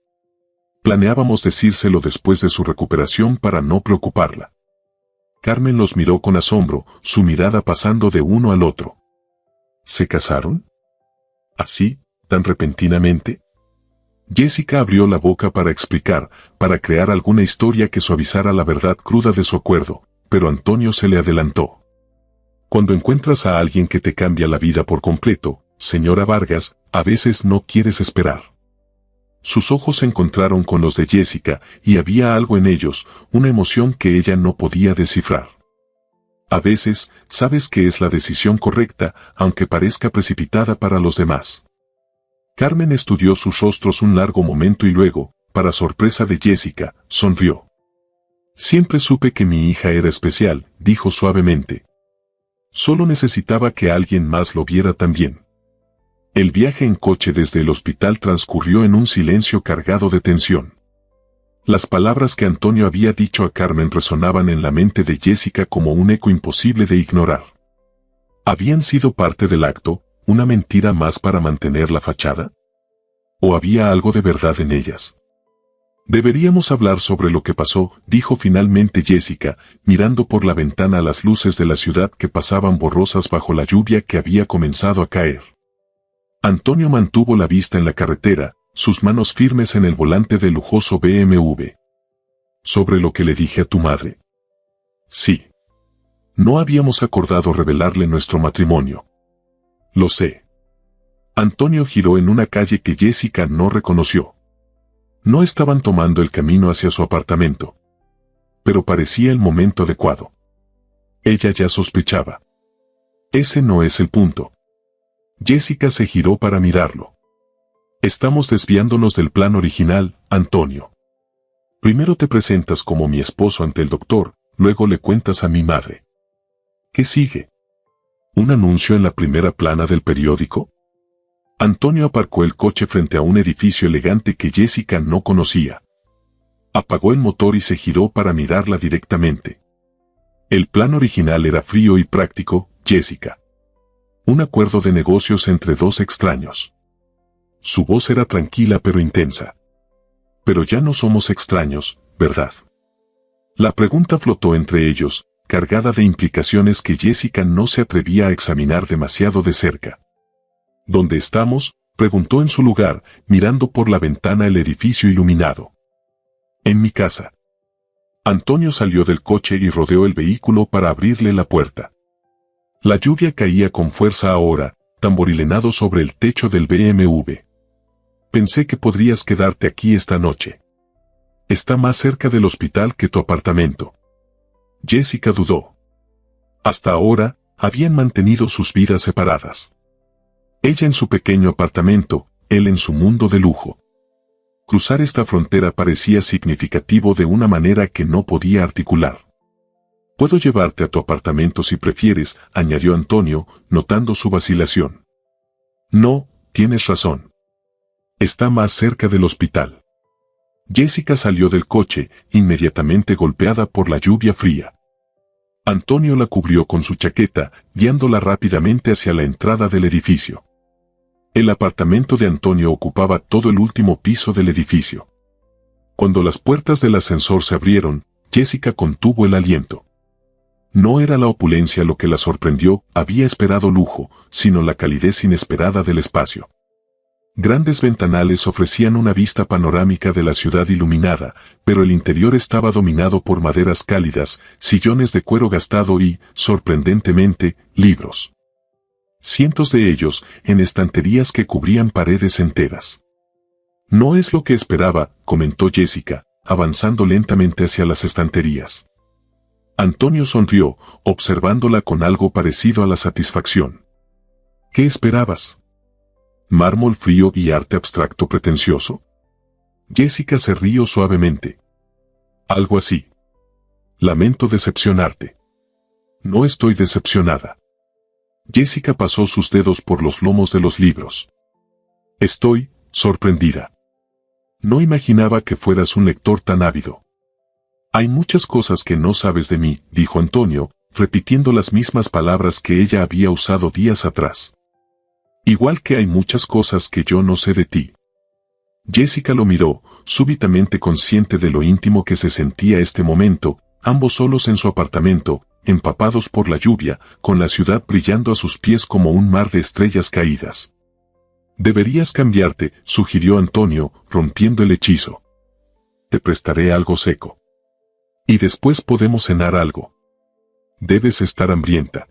Planeábamos decírselo después de su recuperación para no preocuparla». Carmen los miró con asombro, su mirada pasando de uno al otro. «¿Se casaron? ¿Así, tan repentinamente?». Jessica abrió la boca para explicar, para crear alguna historia que suavizara la verdad cruda de su acuerdo, pero Antonio se le adelantó. «Cuando encuentras a alguien que te cambia la vida por completo, señora Vargas, a veces no quieres esperar». Sus ojos se encontraron con los de Jessica, y había algo en ellos, una emoción que ella no podía descifrar. «A veces, sabes que es la decisión correcta, aunque parezca precipitada para los demás». Carmen estudió sus rostros un largo momento y luego, para sorpresa de Jessica, sonrió. «Siempre supe que mi hija era especial», dijo suavemente. «Solo necesitaba que alguien más lo viera también». El viaje en coche desde el hospital transcurrió en un silencio cargado de tensión. Las palabras que Antonio había dicho a Carmen resonaban en la mente de Jessica como un eco imposible de ignorar. ¿Habían sido parte del acto, una mentira más para mantener la fachada? ¿O había algo de verdad en ellas? «Deberíamos hablar sobre lo que pasó», dijo finalmente Jessica, mirando por la ventana las luces de la ciudad que pasaban borrosas bajo la lluvia que había comenzado a caer. Antonio mantuvo la vista en la carretera, sus manos firmes en el volante del lujoso BMW. «¿Sobre lo que le dije a tu madre?». «Sí. No habíamos acordado revelarle nuestro matrimonio». «Lo sé». Antonio giró en una calle que Jessica no reconoció. No estaban tomando el camino hacia su apartamento. Pero parecía el momento adecuado. Ella ya sospechaba. Ese no es el punto. Jessica se giró para mirarlo. «Estamos desviándonos del plan original, Antonio. Primero te presentas como mi esposo ante el doctor, luego le cuentas a mi madre. ¿Qué sigue? ¿Un anuncio en la primera plana del periódico?». Antonio aparcó el coche frente a un edificio elegante que Jessica no conocía. Apagó el motor y se giró para mirarla directamente. El plan original era frío y práctico, Jessica. Un acuerdo de negocios entre 2 extraños. Su voz era tranquila pero intensa. «Pero ya no somos extraños, ¿verdad?». La pregunta flotó entre ellos, cargada de implicaciones que Jessica no se atrevía a examinar demasiado de cerca. «¿Dónde estamos?», preguntó en su lugar, mirando por la ventana el edificio iluminado. «En mi casa». Antonio salió del coche y rodeó el vehículo para abrirle la puerta. La lluvia caía con fuerza ahora, tamborilenado sobre el techo del BMW. «Pensé que podrías quedarte aquí esta noche. Está más cerca del hospital que tu apartamento». Jessica dudó. Hasta ahora, habían mantenido sus vidas separadas. Ella en su pequeño apartamento, él en su mundo de lujo. Cruzar esta frontera parecía significativo de una manera que no podía articular. «Puedo llevarte a tu apartamento si prefieres», añadió Antonio, notando su vacilación. «No, tienes razón. Está más cerca del hospital». Jessica salió del coche, inmediatamente golpeada por la lluvia fría. Antonio la cubrió con su chaqueta, guiándola rápidamente hacia la entrada del edificio. El apartamento de Antonio ocupaba todo el último piso del edificio. Cuando las puertas del ascensor se abrieron, Jessica contuvo el aliento. No era la opulencia lo que la sorprendió, había esperado lujo, sino la calidez inesperada del espacio. Grandes ventanales ofrecían una vista panorámica de la ciudad iluminada, pero el interior estaba dominado por maderas cálidas, sillones de cuero gastado y, sorprendentemente, libros. Cientos de ellos, en estanterías que cubrían paredes enteras. No es lo que esperaba, comentó Jessica, avanzando lentamente hacia las estanterías. Antonio sonrió, observándola con algo parecido a la satisfacción. ¿Qué esperabas? ¿Mármol frío y arte abstracto pretencioso? Jessica se rió suavemente. Algo así. Lamento decepcionarte. No estoy decepcionada. Jessica pasó sus dedos por los lomos de los libros. Estoy sorprendida. No imaginaba que fueras un lector tan ávido. Hay muchas cosas que no sabes de mí, dijo Antonio, repitiendo las mismas palabras que ella había usado días atrás. Igual que hay muchas cosas que yo no sé de ti. Jessica lo miró, súbitamente consciente de lo íntimo que se sentía este momento, ambos solos en su apartamento, empapados por la lluvia, con la ciudad brillando a sus pies como un mar de estrellas caídas. Deberías cambiarte, sugirió Antonio, rompiendo el hechizo. Te prestaré algo seco. Y después podemos cenar algo. Debes estar hambrienta.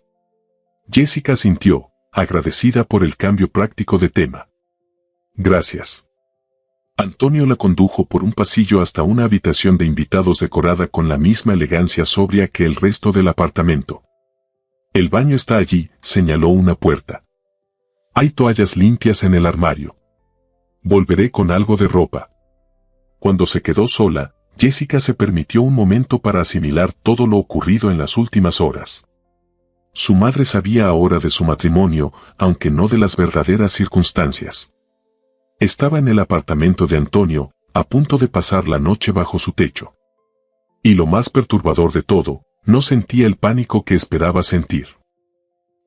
Jessica asintió, agradecida por el cambio práctico de tema. Gracias. Antonio la condujo por un pasillo hasta una habitación de invitados decorada con la misma elegancia sobria que el resto del apartamento. El baño está allí, señaló una puerta. Hay toallas limpias en el armario. Volveré con algo de ropa. Cuando se quedó sola, Jessica se permitió un momento para asimilar todo lo ocurrido en las últimas horas. Su madre sabía ahora de su matrimonio, aunque no de las verdaderas circunstancias. Estaba en el apartamento de Antonio, a punto de pasar la noche bajo su techo. Y lo más perturbador de todo, no sentía el pánico que esperaba sentir.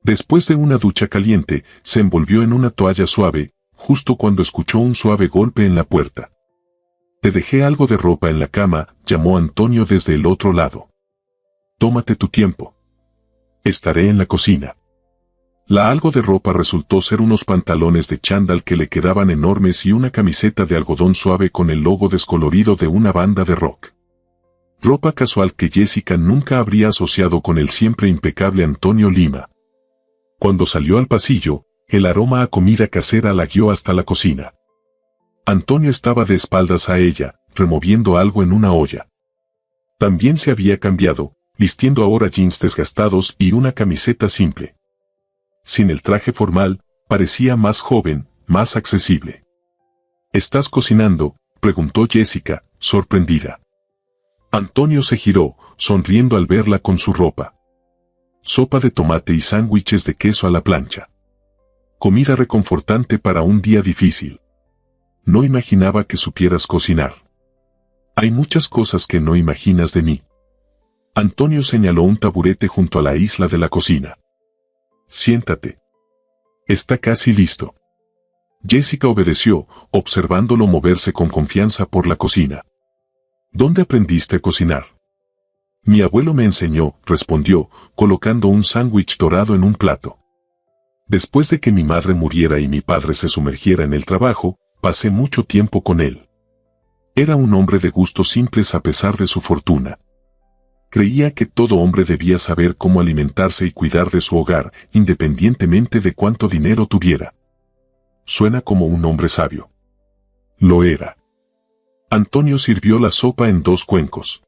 Después de una ducha caliente, se envolvió en una toalla suave, justo cuando escuchó un suave golpe en la puerta. Te dejé algo de ropa en la cama, llamó Antonio desde el otro lado. Tómate tu tiempo. Estaré en la cocina. La algo de ropa resultó ser unos pantalones de chándal que le quedaban enormes y una camiseta de algodón suave con el logo descolorido de una banda de rock. Ropa casual que Jessica nunca habría asociado con el siempre impecable Antonio Lima. Cuando salió al pasillo, el aroma a comida casera la guió hasta la cocina. Antonio estaba de espaldas a ella, removiendo algo en una olla. También se había cambiado, vistiendo ahora jeans desgastados y una camiseta simple. Sin el traje formal, parecía más joven, más accesible. ¿Estás cocinando?, preguntó Jessica, sorprendida. Antonio se giró, sonriendo al verla con su ropa. Sopa de tomate y sándwiches de queso a la plancha. Comida reconfortante para un día difícil. No imaginaba que supieras cocinar. Hay muchas cosas que no imaginas de mí. Antonio señaló un taburete junto a la isla de la cocina. Siéntate. Está casi listo. Jessica obedeció, observándolo moverse con confianza por la cocina. ¿Dónde aprendiste a cocinar? Mi abuelo me enseñó, respondió, colocando un sándwich dorado en un plato. Después de que mi madre muriera y mi padre se sumergiera en el trabajo, pasé mucho tiempo con él. Era un hombre de gustos simples a pesar de su fortuna. Creía que todo hombre debía saber cómo alimentarse y cuidar de su hogar, independientemente de cuánto dinero tuviera. Suena como un hombre sabio. Lo era. Antonio sirvió la sopa en 2 cuencos.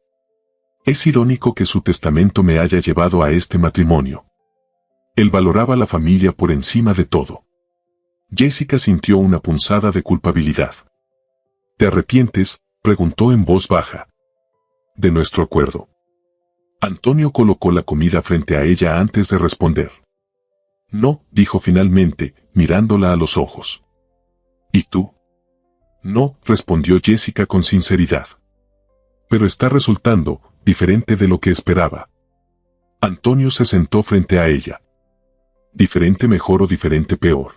Es irónico que su testamento me haya llevado a este matrimonio. Él valoraba la familia por encima de todo. Jessica sintió una punzada de culpabilidad. ¿Te arrepientes?, preguntó en voz baja. De nuestro acuerdo. Antonio colocó la comida frente a ella antes de responder. No, dijo finalmente, mirándola a los ojos. ¿Y tú? No, respondió Jessica con sinceridad. Pero está resultando diferente de lo que esperaba. Antonio se sentó frente a ella. ¿Diferente mejor o diferente peor?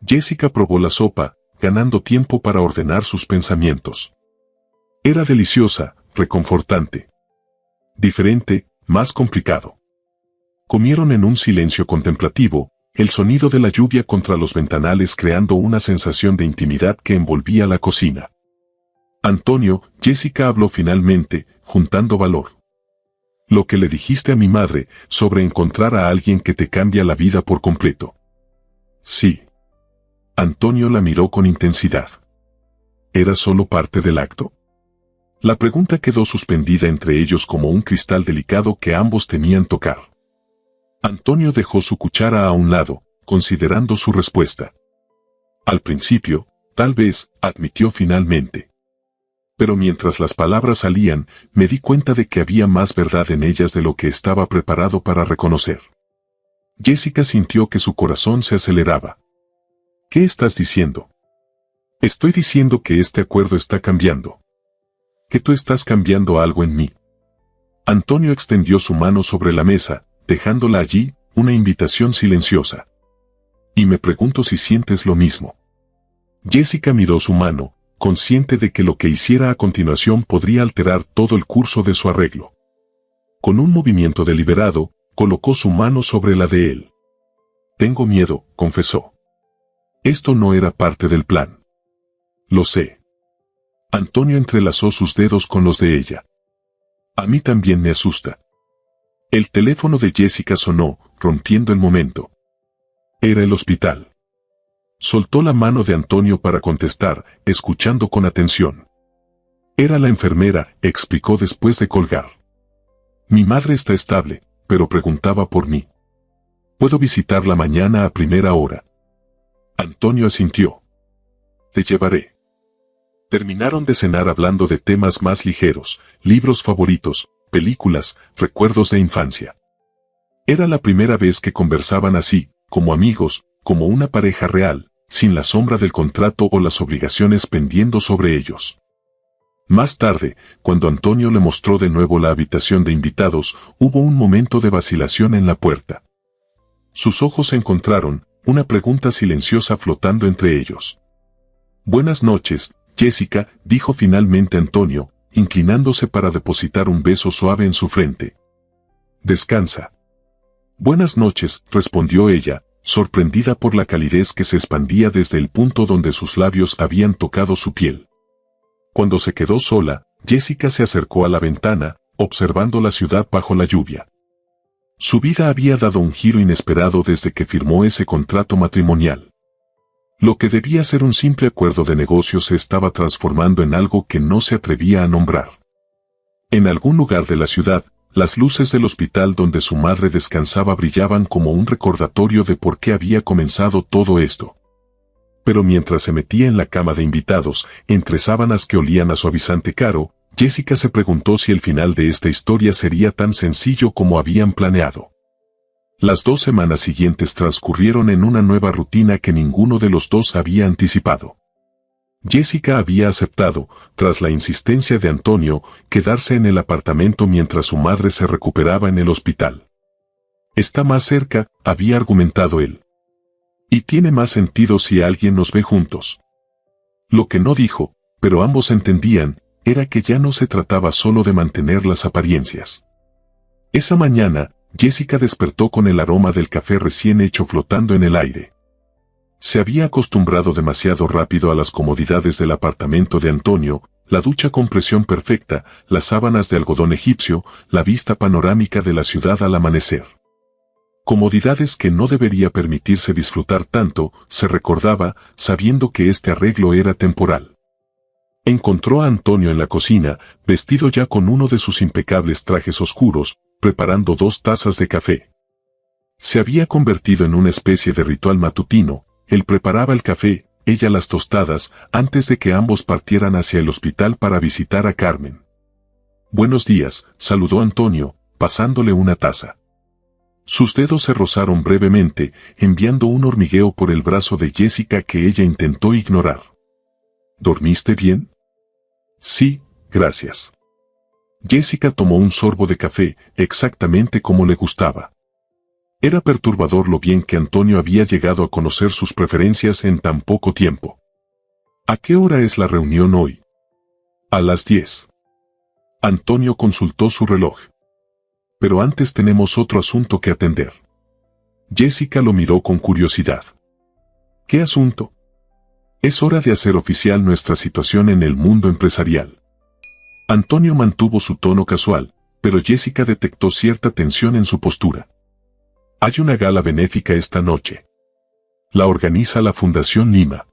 Jessica probó la sopa, ganando tiempo para ordenar sus pensamientos. Era deliciosa, reconfortante. Diferente, más complicado. Comieron en un silencio contemplativo, el sonido de la lluvia contra los ventanales creando una sensación de intimidad que envolvía la cocina. Antonio, Jessica habló finalmente, juntando valor. Lo que le dijiste a mi madre sobre encontrar a alguien que te cambia la vida por completo. Sí. Antonio la miró con intensidad. ¿Era solo parte del acto? La pregunta quedó suspendida entre ellos como un cristal delicado que ambos temían tocar. Antonio dejó su cuchara a un lado, considerando su respuesta. Al principio, tal vez, admitió finalmente. Pero mientras las palabras salían, me di cuenta de que había más verdad en ellas de lo que estaba preparado para reconocer. Jessica sintió que su corazón se aceleraba. ¿Qué estás diciendo? Estoy diciendo que este acuerdo está cambiando. Que tú estás cambiando algo en mí. Antonio extendió su mano sobre la mesa, dejándola allí, una invitación silenciosa. Y me pregunto si sientes lo mismo. Jessica miró su mano, consciente de que lo que hiciera a continuación podría alterar todo el curso de su arreglo. Con un movimiento deliberado, colocó su mano sobre la de él. Tengo miedo, confesó. Esto no era parte del plan. Lo sé. Antonio entrelazó sus dedos con los de ella. A mí también me asusta. El teléfono de Jessica sonó, rompiendo el momento. Era el hospital. Soltó la mano de Antonio para contestar, escuchando con atención. Era la enfermera, explicó después de colgar. Mi madre está estable, pero preguntaba por mí. Puedo visitarla mañana a primera hora. Antonio asintió. Te llevaré. Terminaron de cenar hablando de temas más ligeros, libros favoritos, películas, recuerdos de infancia. Era la primera vez que conversaban así, como amigos, como una pareja real, sin la sombra del contrato o las obligaciones pendiendo sobre ellos. Más tarde, cuando Antonio le mostró de nuevo la habitación de invitados, hubo un momento de vacilación en la puerta. Sus ojos se encontraron, una pregunta silenciosa flotando entre ellos. Buenas noches, Jessica, dijo finalmente Antonio, inclinándose para depositar un beso suave en su frente. Descansa. Buenas noches, respondió ella, sorprendida por la calidez que se expandía desde el punto donde sus labios habían tocado su piel. Cuando se quedó sola, Jessica se acercó a la ventana, observando la ciudad bajo la lluvia. Su vida había dado un giro inesperado desde que firmó ese contrato matrimonial. Lo que debía ser un simple acuerdo de negocios se estaba transformando en algo que no se atrevía a nombrar. En algún lugar de la ciudad, las luces del hospital donde su madre descansaba brillaban como un recordatorio de por qué había comenzado todo esto. Pero mientras se metía en la cama de invitados, entre sábanas que olían a suavizante caro, Jessica se preguntó si el final de esta historia sería tan sencillo como habían planeado. Las 2 semanas siguientes transcurrieron en una nueva rutina que ninguno de los dos había anticipado. Jessica había aceptado, tras la insistencia de Antonio, quedarse en el apartamento mientras su madre se recuperaba en el hospital. Está más cerca, había argumentado él. Y tiene más sentido si alguien nos ve juntos. Lo que no dijo, pero ambos entendían, era que ya no se trataba solo de mantener las apariencias. Esa mañana, Jessica despertó con el aroma del café recién hecho flotando en el aire. Se había acostumbrado demasiado rápido a las comodidades del apartamento de Antonio, la ducha con presión perfecta, las sábanas de algodón egipcio, la vista panorámica de la ciudad al amanecer. Comodidades que no debería permitirse disfrutar tanto, se recordaba, sabiendo que este arreglo era temporal. Encontró a Antonio en la cocina, vestido ya con uno de sus impecables trajes oscuros, preparando 2 tazas de café. Se había convertido en una especie de ritual matutino, él preparaba el café, ella las tostadas, antes de que ambos partieran hacia el hospital para visitar a Carmen. Buenos días, saludó Antonio, pasándole una taza. Sus dedos se rozaron brevemente, enviando un hormigueo por el brazo de Jessica que ella intentó ignorar. ¿Dormiste bien? Sí, gracias. Jessica tomó un sorbo de café, exactamente como le gustaba. Era perturbador lo bien que Antonio había llegado a conocer sus preferencias en tan poco tiempo. ¿A qué hora es la reunión hoy? A las 10. Antonio consultó su reloj. Pero antes tenemos otro asunto que atender. Jessica lo miró con curiosidad. ¿Qué asunto? Es hora de hacer oficial nuestra situación en el mundo empresarial. Antonio mantuvo su tono casual, pero Jessica detectó cierta tensión en su postura. Hay una gala benéfica esta noche. La organiza la Fundación Lima.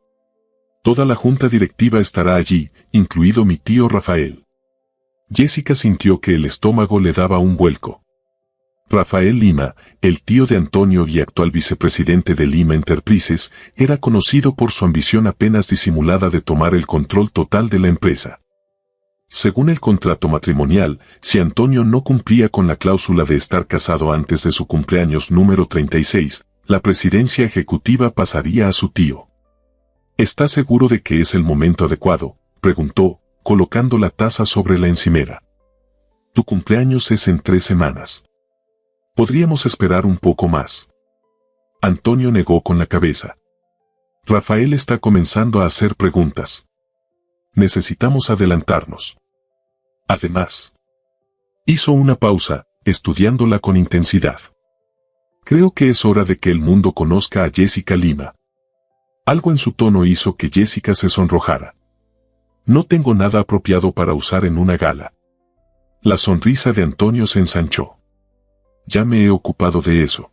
Toda la junta directiva estará allí, incluido mi tío Rafael. Jessica sintió que el estómago le daba un vuelco. Rafael Lima, el tío de Antonio y actual vicepresidente de Lima Enterprises, era conocido por su ambición apenas disimulada de tomar el control total de la empresa. Según el contrato matrimonial, si Antonio no cumplía con la cláusula de estar casado antes de su cumpleaños número 36, la presidencia ejecutiva pasaría a su tío. ¿Está seguro de que es el momento adecuado?, preguntó, colocando la taza sobre la encimera. Tu cumpleaños es en 3 semanas. Podríamos esperar un poco más. Antonio negó con la cabeza. Rafael está comenzando a hacer preguntas. Necesitamos adelantarnos. Además, hizo una pausa, estudiándola con intensidad. Creo que es hora de que el mundo conozca a Jessica Lima. Algo en su tono hizo que Jessica se sonrojara. No tengo nada apropiado para usar en una gala. La sonrisa de Antonio se ensanchó. Ya me he ocupado de eso.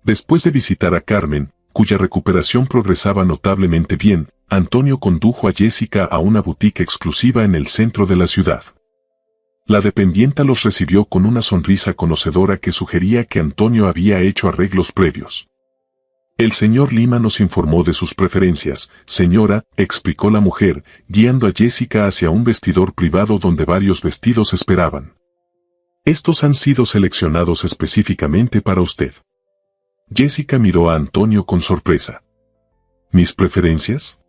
Después de visitar a Carmen, cuya recuperación progresaba notablemente bien, Antonio condujo a Jessica a una boutique exclusiva en el centro de la ciudad. La dependienta los recibió con una sonrisa conocedora que sugería que Antonio había hecho arreglos previos. El señor Lima nos informó de sus preferencias, señora, explicó la mujer, guiando a Jessica hacia un vestidor privado donde varios vestidos esperaban. Estos han sido seleccionados específicamente para usted. Jessica miró a Antonio con sorpresa. ¿Mis preferencias?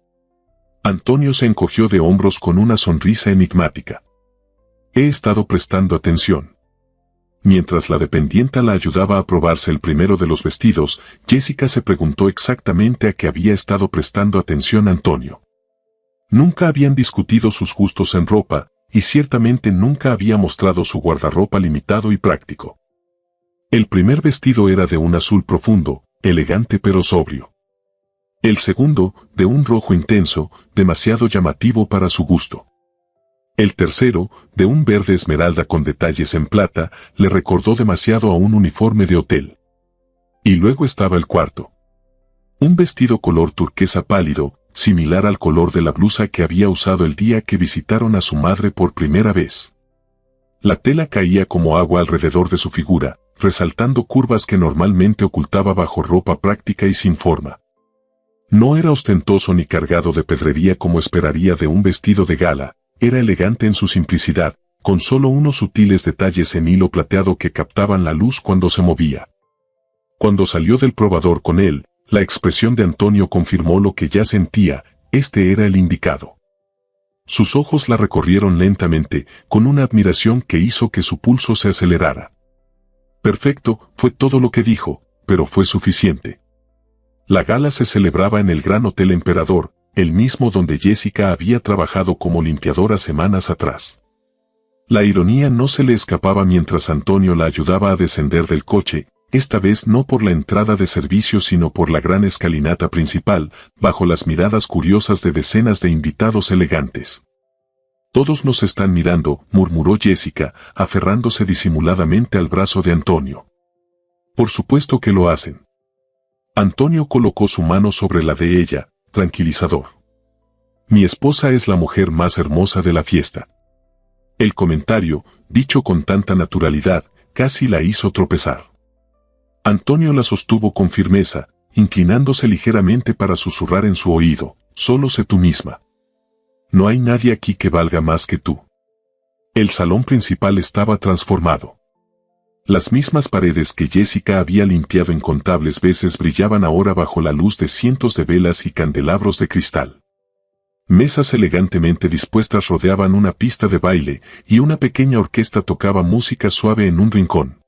Antonio se encogió de hombros con una sonrisa enigmática. He estado prestando atención. Mientras la dependienta la ayudaba a probarse el primero de los vestidos, Jessica se preguntó exactamente a qué había estado prestando atención Antonio. Nunca habían discutido sus gustos en ropa, y ciertamente nunca había mostrado su guardarropa limitado y práctico. El primer vestido era de un azul profundo, elegante pero sobrio. El segundo, de un rojo intenso, demasiado llamativo para su gusto. El tercero, de un verde esmeralda con detalles en plata, le recordó demasiado a un uniforme de hotel. Y luego estaba el cuarto. Un vestido color turquesa pálido, similar al color de la blusa que había usado el día que visitaron a su madre por primera vez. La tela caía como agua alrededor de su figura, resaltando curvas que normalmente ocultaba bajo ropa práctica y sin forma. No era ostentoso ni cargado de pedrería como esperaría de un vestido de gala, era elegante en su simplicidad, con solo unos sutiles detalles en hilo plateado que captaban la luz cuando se movía. Cuando salió del probador con él, la expresión de Antonio confirmó lo que ya sentía, este era el indicado. Sus ojos la recorrieron lentamente, con una admiración que hizo que su pulso se acelerara. Perfecto, fue todo lo que dijo, pero fue suficiente. La gala se celebraba en el Gran Hotel Emperador, el mismo donde Jessica había trabajado como limpiadora semanas atrás. La ironía no se le escapaba mientras Antonio la ayudaba a descender del coche, esta vez no por la entrada de servicio sino por la gran escalinata principal, bajo las miradas curiosas de decenas de invitados elegantes. Todos nos están mirando, murmuró Jessica, aferrándose disimuladamente al brazo de Antonio. Por supuesto que lo hacen. Antonio colocó su mano sobre la de ella, tranquilizador. Mi esposa es la mujer más hermosa de la fiesta. El comentario, dicho con tanta naturalidad, casi la hizo tropezar. Antonio la sostuvo con firmeza, inclinándose ligeramente para susurrar en su oído, solo sé tú misma. No hay nadie aquí que valga más que tú. El salón principal estaba transformado. Las mismas paredes que Jessica había limpiado incontables veces brillaban ahora bajo la luz de cientos de velas y candelabros de cristal. Mesas elegantemente dispuestas rodeaban una pista de baile, y una pequeña orquesta tocaba música suave en un rincón.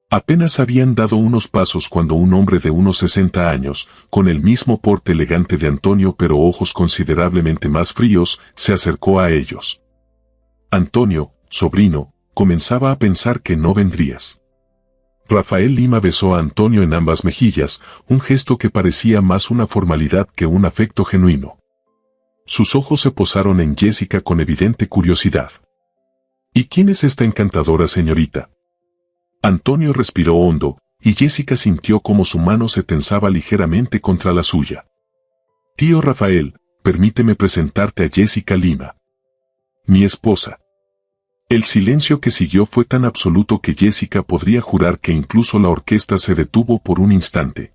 Apenas habían dado unos pasos cuando un hombre de unos 60 años, con el mismo porte elegante de Antonio pero ojos considerablemente más fríos, se acercó a ellos. Antonio, sobrino, comenzaba a pensar que no vendrías. Rafael Lima besó a Antonio en ambas mejillas, un gesto que parecía más una formalidad que un afecto genuino. Sus ojos se posaron en Jessica con evidente curiosidad. ¿Y quién es esta encantadora señorita? Antonio respiró hondo, y Jessica sintió como su mano se tensaba ligeramente contra la suya. Tío Rafael, permíteme presentarte a Jessica Lima. Mi esposa. El silencio que siguió fue tan absoluto que Jessica podría jurar que incluso la orquesta se detuvo por un instante.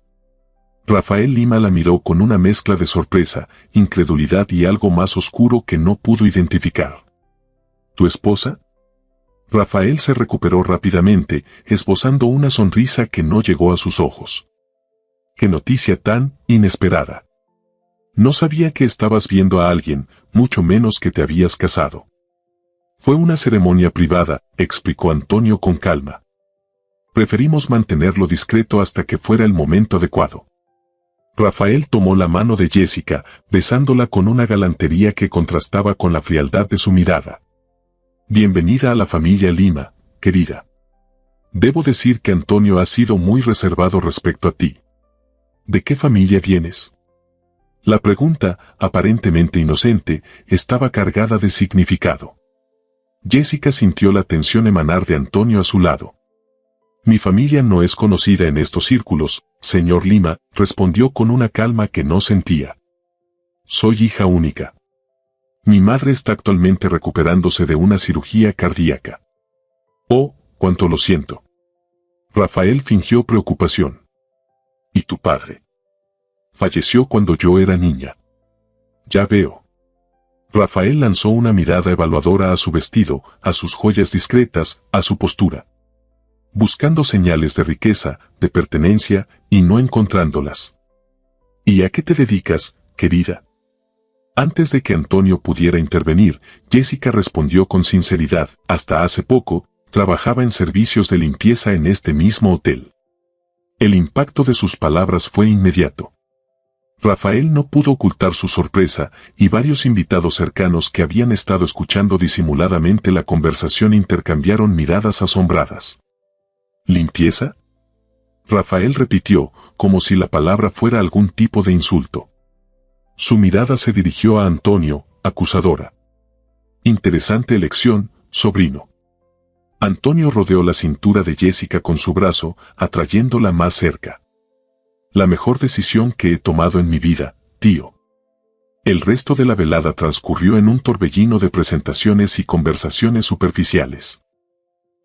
Rafael Lima la miró con una mezcla de sorpresa, incredulidad y algo más oscuro que no pudo identificar. ¿Tu esposa? Rafael se recuperó rápidamente, esbozando una sonrisa que no llegó a sus ojos. ¡Qué noticia tan inesperada! No sabía que estabas viendo a alguien, mucho menos que te habías casado. Fue una ceremonia privada, explicó Antonio con calma. Preferimos mantenerlo discreto hasta que fuera el momento adecuado. Rafael tomó la mano de Jessica, besándola con una galantería que contrastaba con la frialdad de su mirada. Bienvenida a la familia Lima, querida. Debo decir que Antonio ha sido muy reservado respecto a ti. ¿De qué familia vienes? La pregunta, aparentemente inocente, estaba cargada de significado. Jessica sintió la tensión emanar de Antonio a su lado. Mi familia no es conocida en estos círculos, señor Lima, respondió con una calma que no sentía. Soy hija única. Mi madre está actualmente recuperándose de una cirugía cardíaca. Oh, cuánto lo siento. Rafael fingió preocupación. ¿Y tu padre? Falleció cuando yo era niña. Ya veo. Rafael lanzó una mirada evaluadora a su vestido, a sus joyas discretas, a su postura. Buscando señales de riqueza, de pertenencia, y no encontrándolas. ¿Y a qué te dedicas, querida? Antes de que Antonio pudiera intervenir, Jessica respondió con sinceridad, hasta hace poco, trabajaba en servicios de limpieza en este mismo hotel. El impacto de sus palabras fue inmediato. Rafael no pudo ocultar su sorpresa, y varios invitados cercanos que habían estado escuchando disimuladamente la conversación intercambiaron miradas asombradas. ¿Limpieza? Rafael repitió, como si la palabra fuera algún tipo de insulto. Su mirada se dirigió a Antonio, acusadora. Interesante elección, sobrino. Antonio rodeó la cintura de Jessica con su brazo, atrayéndola más cerca. La mejor decisión que he tomado en mi vida, tío. El resto de la velada transcurrió en un torbellino de presentaciones y conversaciones superficiales.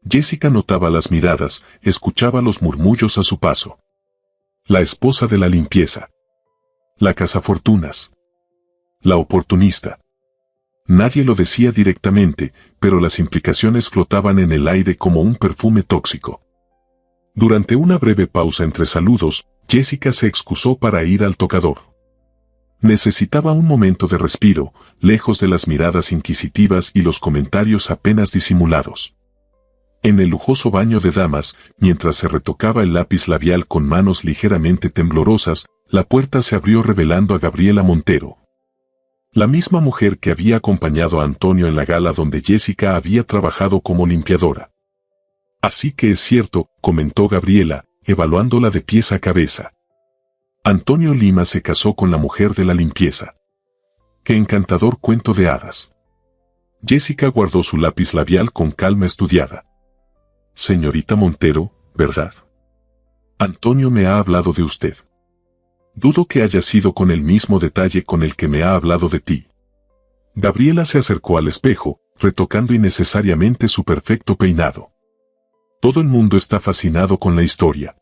Jessica notaba las miradas, escuchaba los murmullos a su paso. La esposa de la limpieza. La cazafortunas. La oportunista. Nadie lo decía directamente, pero las implicaciones flotaban en el aire como un perfume tóxico. Durante una breve pausa entre saludos, Jessica se excusó para ir al tocador. Necesitaba un momento de respiro, lejos de las miradas inquisitivas y los comentarios apenas disimulados. En el lujoso baño de damas, mientras se retocaba el lápiz labial con manos ligeramente temblorosas, la puerta se abrió revelando a Gabriela Montero. La misma mujer que había acompañado a Antonio en la gala donde Jessica había trabajado como limpiadora. Así que es cierto, comentó Gabriela, evaluándola de pies a cabeza. Antonio Lima se casó con la mujer de la limpieza. ¡Qué encantador cuento de hadas! Jessica guardó su lápiz labial con calma estudiada. Señorita Montero, ¿verdad? Antonio me ha hablado de usted. Dudo que haya sido con el mismo detalle con el que me ha hablado de ti. Gabriela se acercó al espejo, retocando innecesariamente su perfecto peinado. Todo el mundo está fascinado con la historia.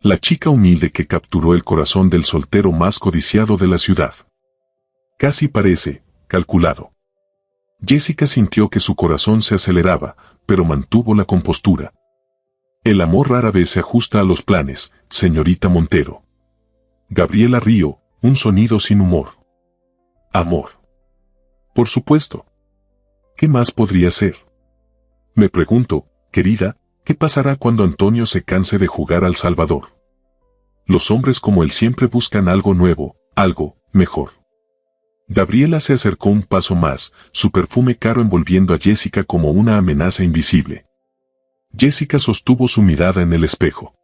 La chica humilde que capturó el corazón del soltero más codiciado de la ciudad. Casi parece, calculado. Jessica sintió que su corazón se aceleraba, pero mantuvo la compostura. El amor rara vez se ajusta a los planes, señorita Montero. Gabriela rió, un sonido sin humor. Amor. Por supuesto. ¿Qué más podría ser? Me pregunto, querida, ¿qué pasará cuando Antonio se canse de jugar al Salvador? Los hombres como él siempre buscan algo nuevo, algo mejor. Gabriela se acercó un paso más, su perfume caro envolviendo a Jessica como una amenaza invisible. Jessica sostuvo su mirada en el espejo.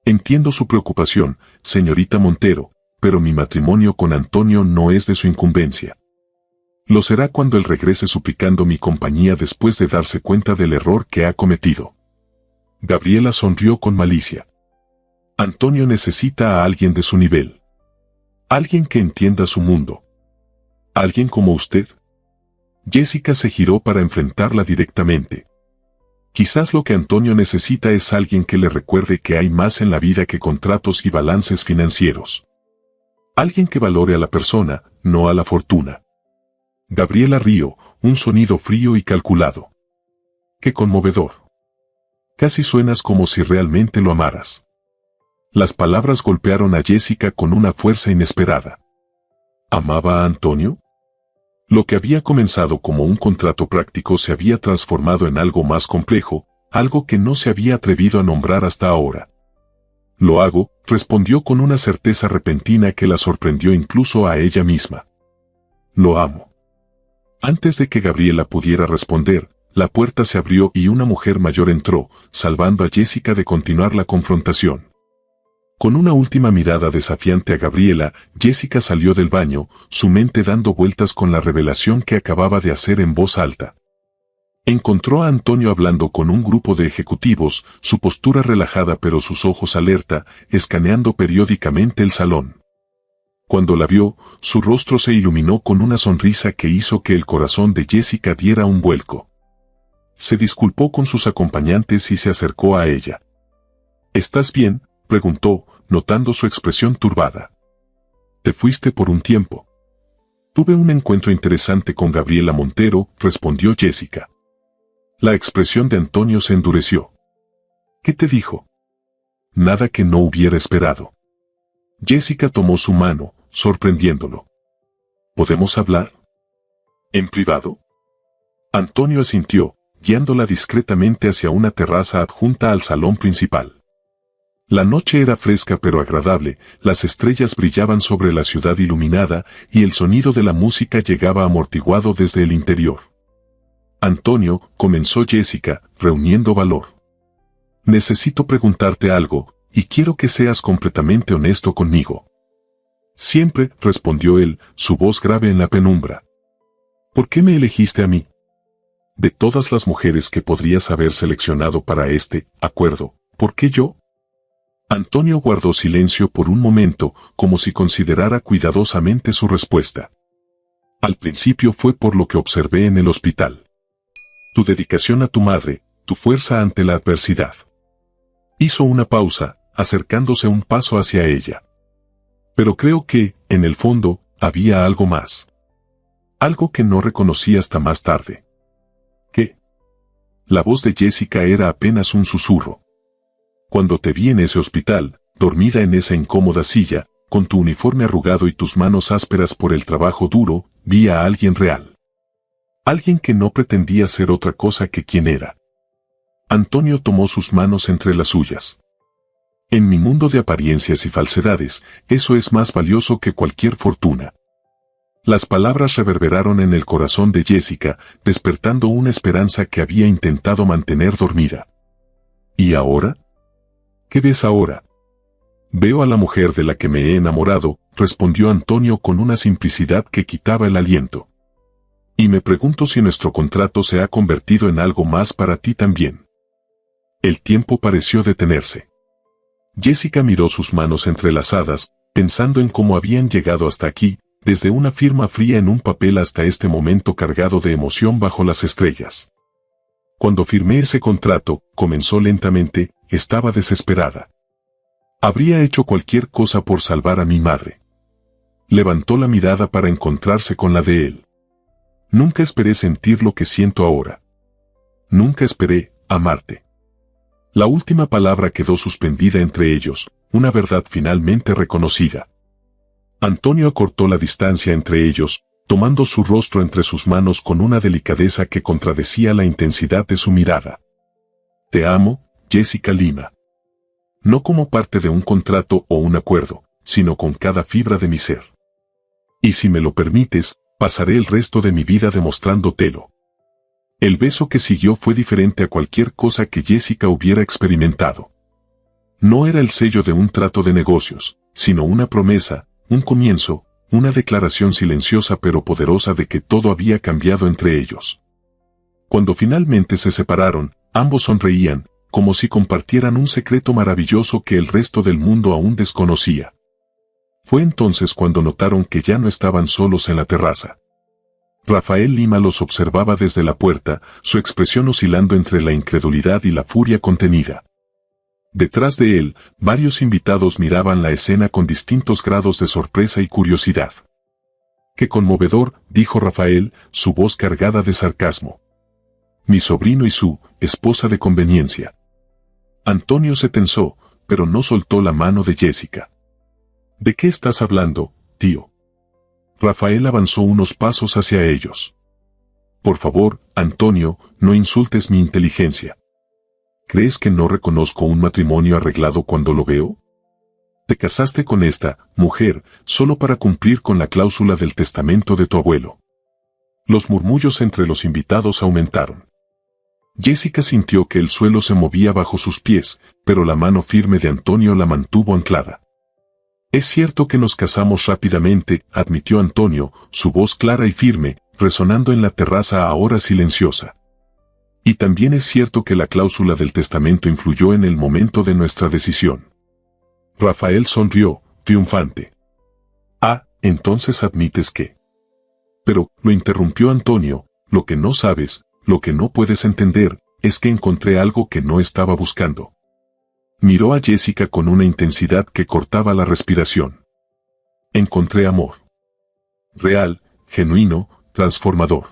Entiendo su preocupación, señorita Montero, pero mi matrimonio con Antonio no es de su incumbencia. Lo será cuando él regrese suplicando mi compañía después de darse cuenta del error que ha cometido. Gabriela sonrió con malicia. Antonio necesita a alguien de su nivel. Alguien que entienda su mundo. ¿Alguien como usted? Jessica se giró para enfrentarla directamente. Quizás lo que Antonio necesita es alguien que le recuerde que hay más en la vida que contratos y balances financieros. Alguien que valore a la persona, no a la fortuna. Gabriela rió, un sonido frío y calculado. ¡Qué conmovedor! Casi suenas como si realmente lo amaras. Las palabras golpearon a Jessica con una fuerza inesperada. ¿Amaba a Antonio? Lo que había comenzado como un contrato práctico se había transformado en algo más complejo, algo que no se había atrevido a nombrar hasta ahora. Lo hago, respondió con una certeza repentina que la sorprendió incluso a ella misma. Lo amo. Antes de que Gabriela pudiera responder, la puerta se abrió y una mujer mayor entró, salvando a Jessica de continuar la confrontación. Con una última mirada desafiante a Gabriela, Jessica salió del baño, su mente dando vueltas con la revelación que acababa de hacer en voz alta. Encontró a Antonio hablando con un grupo de ejecutivos, su postura relajada pero sus ojos alerta, escaneando periódicamente el salón. Cuando la vio, su rostro se iluminó con una sonrisa que hizo que el corazón de Jessica diera un vuelco. Se disculpó con sus acompañantes y se acercó a ella. ¿Estás bien?, preguntó, notando su expresión turbada. Te fuiste por un tiempo. Tuve un encuentro interesante con Gabriela Montero, respondió Jessica. La expresión de Antonio se endureció. ¿Qué te dijo? Nada que no hubiera esperado. Jessica tomó su mano, sorprendiéndolo. ¿Podemos hablar? ¿En privado? Antonio asintió, guiándola discretamente hacia una terraza adjunta al salón principal. La noche era fresca pero agradable, las estrellas brillaban sobre la ciudad iluminada y el sonido de la música llegaba amortiguado desde el interior. Antonio, comenzó Jessica, reuniendo valor. Necesito preguntarte algo, y quiero que seas completamente honesto conmigo. Siempre, respondió él, su voz grave en la penumbra. ¿Por qué me elegiste a mí? De todas las mujeres que podrías haber seleccionado para este acuerdo, ¿por qué yo? Antonio guardó silencio por un momento, como si considerara cuidadosamente su respuesta. Al principio fue por lo que observé en el hospital. Tu dedicación a tu madre, tu fuerza ante la adversidad. Hizo una pausa, acercándose un paso hacia ella. Pero creo que, en el fondo, había algo más. Algo que no reconocí hasta más tarde. ¿Qué? La voz de Jessica era apenas un susurro. Cuando te vi en ese hospital, dormida en esa incómoda silla, con tu uniforme arrugado y tus manos ásperas por el trabajo duro, vi a alguien real. Alguien que no pretendía ser otra cosa que quien era. Antonio tomó sus manos entre las suyas. En mi mundo de apariencias y falsedades, eso es más valioso que cualquier fortuna. Las palabras reverberaron en el corazón de Jessica, despertando una esperanza que había intentado mantener dormida. ¿Y ahora? ¿Qué ves ahora? Veo a la mujer de la que me he enamorado, respondió Antonio con una simplicidad que quitaba el aliento. Y me pregunto si nuestro contrato se ha convertido en algo más para ti también. El tiempo pareció detenerse. Jessica miró sus manos entrelazadas, pensando en cómo habían llegado hasta aquí, desde una firma fría en un papel hasta este momento cargado de emoción bajo las estrellas. Cuando firmé ese contrato, comenzó lentamente, estaba desesperada. Habría hecho cualquier cosa por salvar a mi madre. Levantó la mirada para encontrarse con la de él. Nunca esperé sentir lo que siento ahora. Nunca esperé amarte. La última palabra quedó suspendida entre ellos, una verdad finalmente reconocida. Antonio acortó la distancia entre ellos, tomando su rostro entre sus manos con una delicadeza que contradecía la intensidad de su mirada. Te amo, Jessica Lima. No como parte de un contrato o un acuerdo, sino con cada fibra de mi ser. Y si me lo permites, pasaré el resto de mi vida demostrándotelo. El beso que siguió fue diferente a cualquier cosa que Jessica hubiera experimentado. No era el sello de un trato de negocios, sino una promesa, un comienzo, una declaración silenciosa pero poderosa de que todo había cambiado entre ellos. Cuando finalmente se separaron, ambos sonreían, como si compartieran un secreto maravilloso que el resto del mundo aún desconocía. Fue entonces cuando notaron que ya no estaban solos en la terraza. Rafael Lima los observaba desde la puerta, su expresión oscilando entre la incredulidad y la furia contenida. Detrás de él, varios invitados miraban la escena con distintos grados de sorpresa y curiosidad. «Qué conmovedor», dijo Rafael, su voz cargada de sarcasmo. «Mi sobrino y su esposa de conveniencia». Antonio se tensó, pero no soltó la mano de Jessica. «¿De qué estás hablando, tío?» Rafael avanzó unos pasos hacia ellos. «Por favor, Antonio, no insultes mi inteligencia. ¿Crees que no reconozco un matrimonio arreglado cuando lo veo? Te casaste con esta mujer solo para cumplir con la cláusula del testamento de tu abuelo». Los murmullos entre los invitados aumentaron. Jessica sintió que el suelo se movía bajo sus pies, pero la mano firme de Antonio la mantuvo anclada. «Es cierto que nos casamos rápidamente», admitió Antonio, su voz clara y firme, resonando en la terraza ahora silenciosa. «Y también es cierto que la cláusula del testamento influyó en el momento de nuestra decisión». Rafael sonrió, triunfante. «Ah, entonces admites que...» «Pero», lo interrumpió Antonio, «lo que no sabes, lo que no puedes entender, es que encontré algo que no estaba buscando». Miró a Jessica con una intensidad que cortaba la respiración. «Encontré amor. Real, genuino, transformador».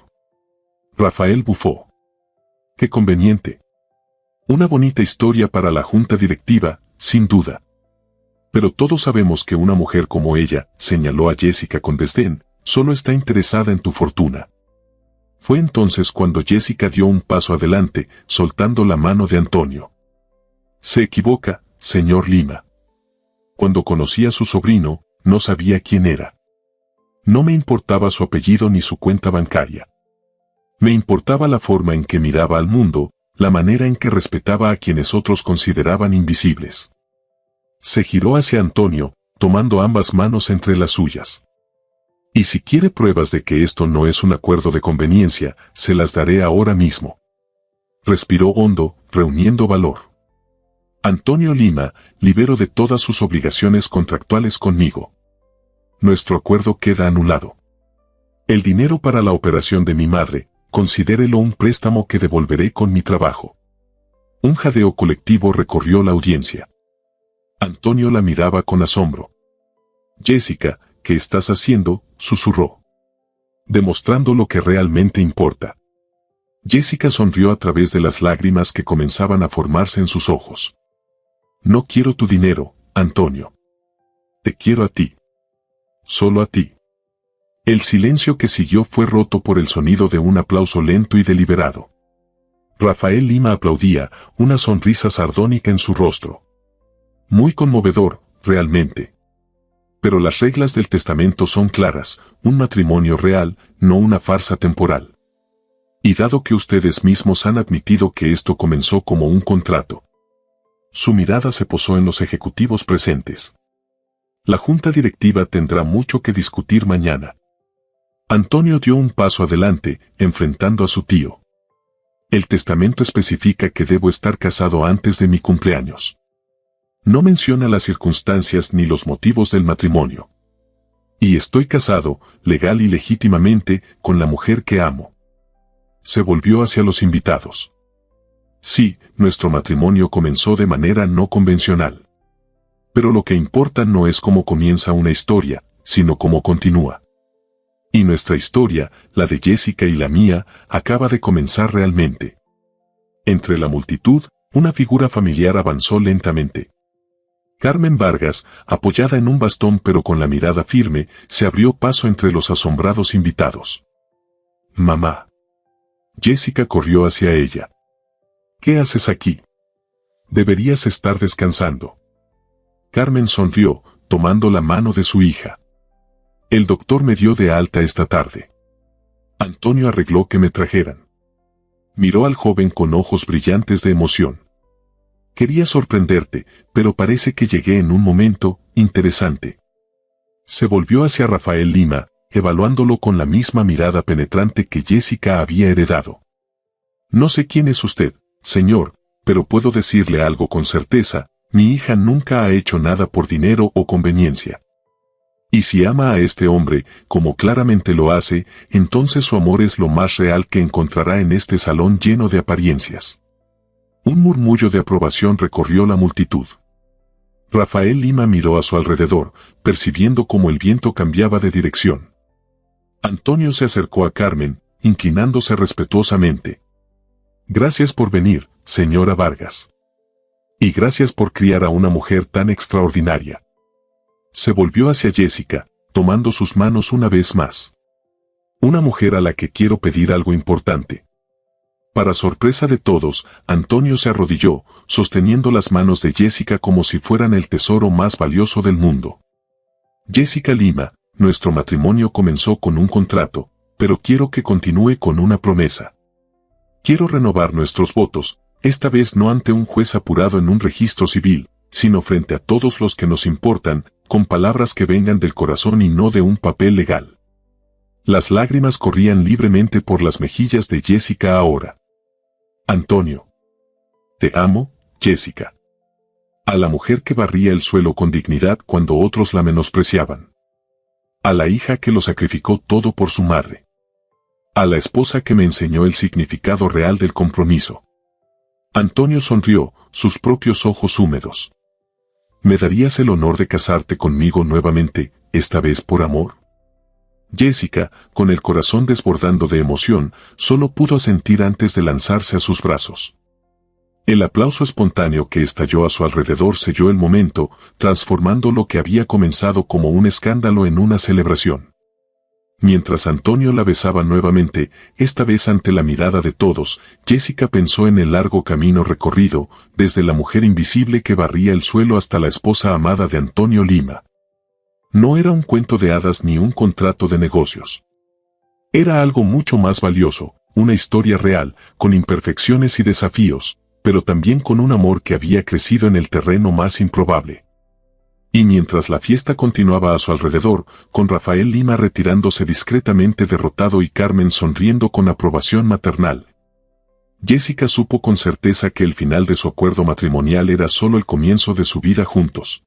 Rafael bufó. «Qué conveniente. Una bonita historia para la junta directiva, sin duda. Pero todos sabemos que una mujer como ella», señaló a Jessica con desdén, «solo está interesada en tu fortuna». Fue entonces cuando Jessica dio un paso adelante, soltando la mano de Antonio. «Se equivoca, señor Lima. Cuando conocí a su sobrino, no sabía quién era. No me importaba su apellido ni su cuenta bancaria. Me importaba la forma en que miraba al mundo, la manera en que respetaba a quienes otros consideraban invisibles». Se giró hacia Antonio, tomando ambas manos entre las suyas. «Y si quiere pruebas de que esto no es un acuerdo de conveniencia, se las daré ahora mismo». Respiró hondo, reuniendo valor. «Antonio Lima, libero de todas sus obligaciones contractuales conmigo. Nuestro acuerdo queda anulado. El dinero para la operación de mi madre, considérelo un préstamo que devolveré con mi trabajo». Un jadeo colectivo recorrió la audiencia. Antonio la miraba con asombro. «Jessica, ¿qué estás haciendo?», susurró. «Demostrando lo que realmente importa». Jessica sonrió a través de las lágrimas que comenzaban a formarse en sus ojos. «No quiero tu dinero, Antonio. Te quiero a ti. Solo a ti». El silencio que siguió fue roto por el sonido de un aplauso lento y deliberado. Rafael Lima aplaudía, una sonrisa sardónica en su rostro. «Muy conmovedor, realmente. Pero las reglas del testamento son claras, un matrimonio real, no una farsa temporal. Y dado que ustedes mismos han admitido que esto comenzó como un contrato». Su mirada se posó en los ejecutivos presentes. «La junta directiva tendrá mucho que discutir mañana». Antonio dio un paso adelante, enfrentando a su tío. «El testamento especifica que debo estar casado antes de mi cumpleaños. No menciona las circunstancias ni los motivos del matrimonio. Y estoy casado, legal y legítimamente, con la mujer que amo». Se volvió hacia los invitados. «Sí, nuestro matrimonio comenzó de manera no convencional. Pero lo que importa no es cómo comienza una historia, sino cómo continúa. Y nuestra historia, la de Jessica y la mía, acaba de comenzar realmente». Entre la multitud, una figura familiar avanzó lentamente. Carmen Vargas, apoyada en un bastón pero con la mirada firme, se abrió paso entre los asombrados invitados. «Mamá». Jessica corrió hacia ella. «¿Qué haces aquí? Deberías estar descansando». Carmen sonrió, tomando la mano de su hija. El doctor me dio de alta esta tarde. Antonio arregló que me trajeran. Miró al joven con ojos brillantes de emoción. Quería sorprenderte, pero parece que llegué en un momento interesante. Se volvió hacia Rafael Lima, evaluándolo con la misma mirada penetrante que Jessica había heredado. No sé quién es usted, señor, pero puedo decirle algo con certeza, mi hija nunca ha hecho nada por dinero o conveniencia. Y si ama a este hombre, como claramente lo hace, entonces su amor es lo más real que encontrará en este salón lleno de apariencias. Un murmullo de aprobación recorrió la multitud. Rafael Lima miró a su alrededor, percibiendo cómo el viento cambiaba de dirección. Antonio se acercó a Carmen, inclinándose respetuosamente. Gracias por venir, señora Vargas. Y gracias por criar a una mujer tan extraordinaria. Se volvió hacia Jessica, tomando sus manos una vez más. Una mujer a la que quiero pedir algo importante. Para sorpresa de todos, Antonio se arrodilló, sosteniendo las manos de Jessica como si fueran el tesoro más valioso del mundo. Jessica Lima, nuestro matrimonio comenzó con un contrato, pero quiero que continúe con una promesa. Quiero renovar nuestros votos, esta vez no ante un juez apurado en un registro civil, sino frente a todos los que nos importan, con palabras que vengan del corazón y no de un papel legal. Las lágrimas corrían libremente por las mejillas de Jessica ahora. Antonio. Te amo, Jessica. A la mujer que barría el suelo con dignidad cuando otros la menospreciaban. A la hija que lo sacrificó todo por su madre. A la esposa que me enseñó el significado real del compromiso. Antonio sonrió, sus propios ojos húmedos. ¿Me darías el honor de casarte conmigo nuevamente, esta vez por amor? Jessica, con el corazón desbordando de emoción, solo pudo asentir antes de lanzarse a sus brazos. El aplauso espontáneo que estalló a su alrededor selló el momento, transformando lo que había comenzado como un escándalo en una celebración. Mientras Antonio la besaba nuevamente, esta vez ante la mirada de todos, Jessica pensó en el largo camino recorrido, desde la mujer invisible que barría el suelo hasta la esposa amada de Antonio Lima. No era un cuento de hadas ni un contrato de negocios. Era algo mucho más valioso, una historia real, con imperfecciones y desafíos, pero también con un amor que había crecido en el terreno más improbable. Y mientras la fiesta continuaba a su alrededor, con Rafael Lima retirándose discretamente derrotado y Carmen sonriendo con aprobación maternal, Jessica supo con certeza que el final de su acuerdo matrimonial era solo el comienzo de su vida juntos.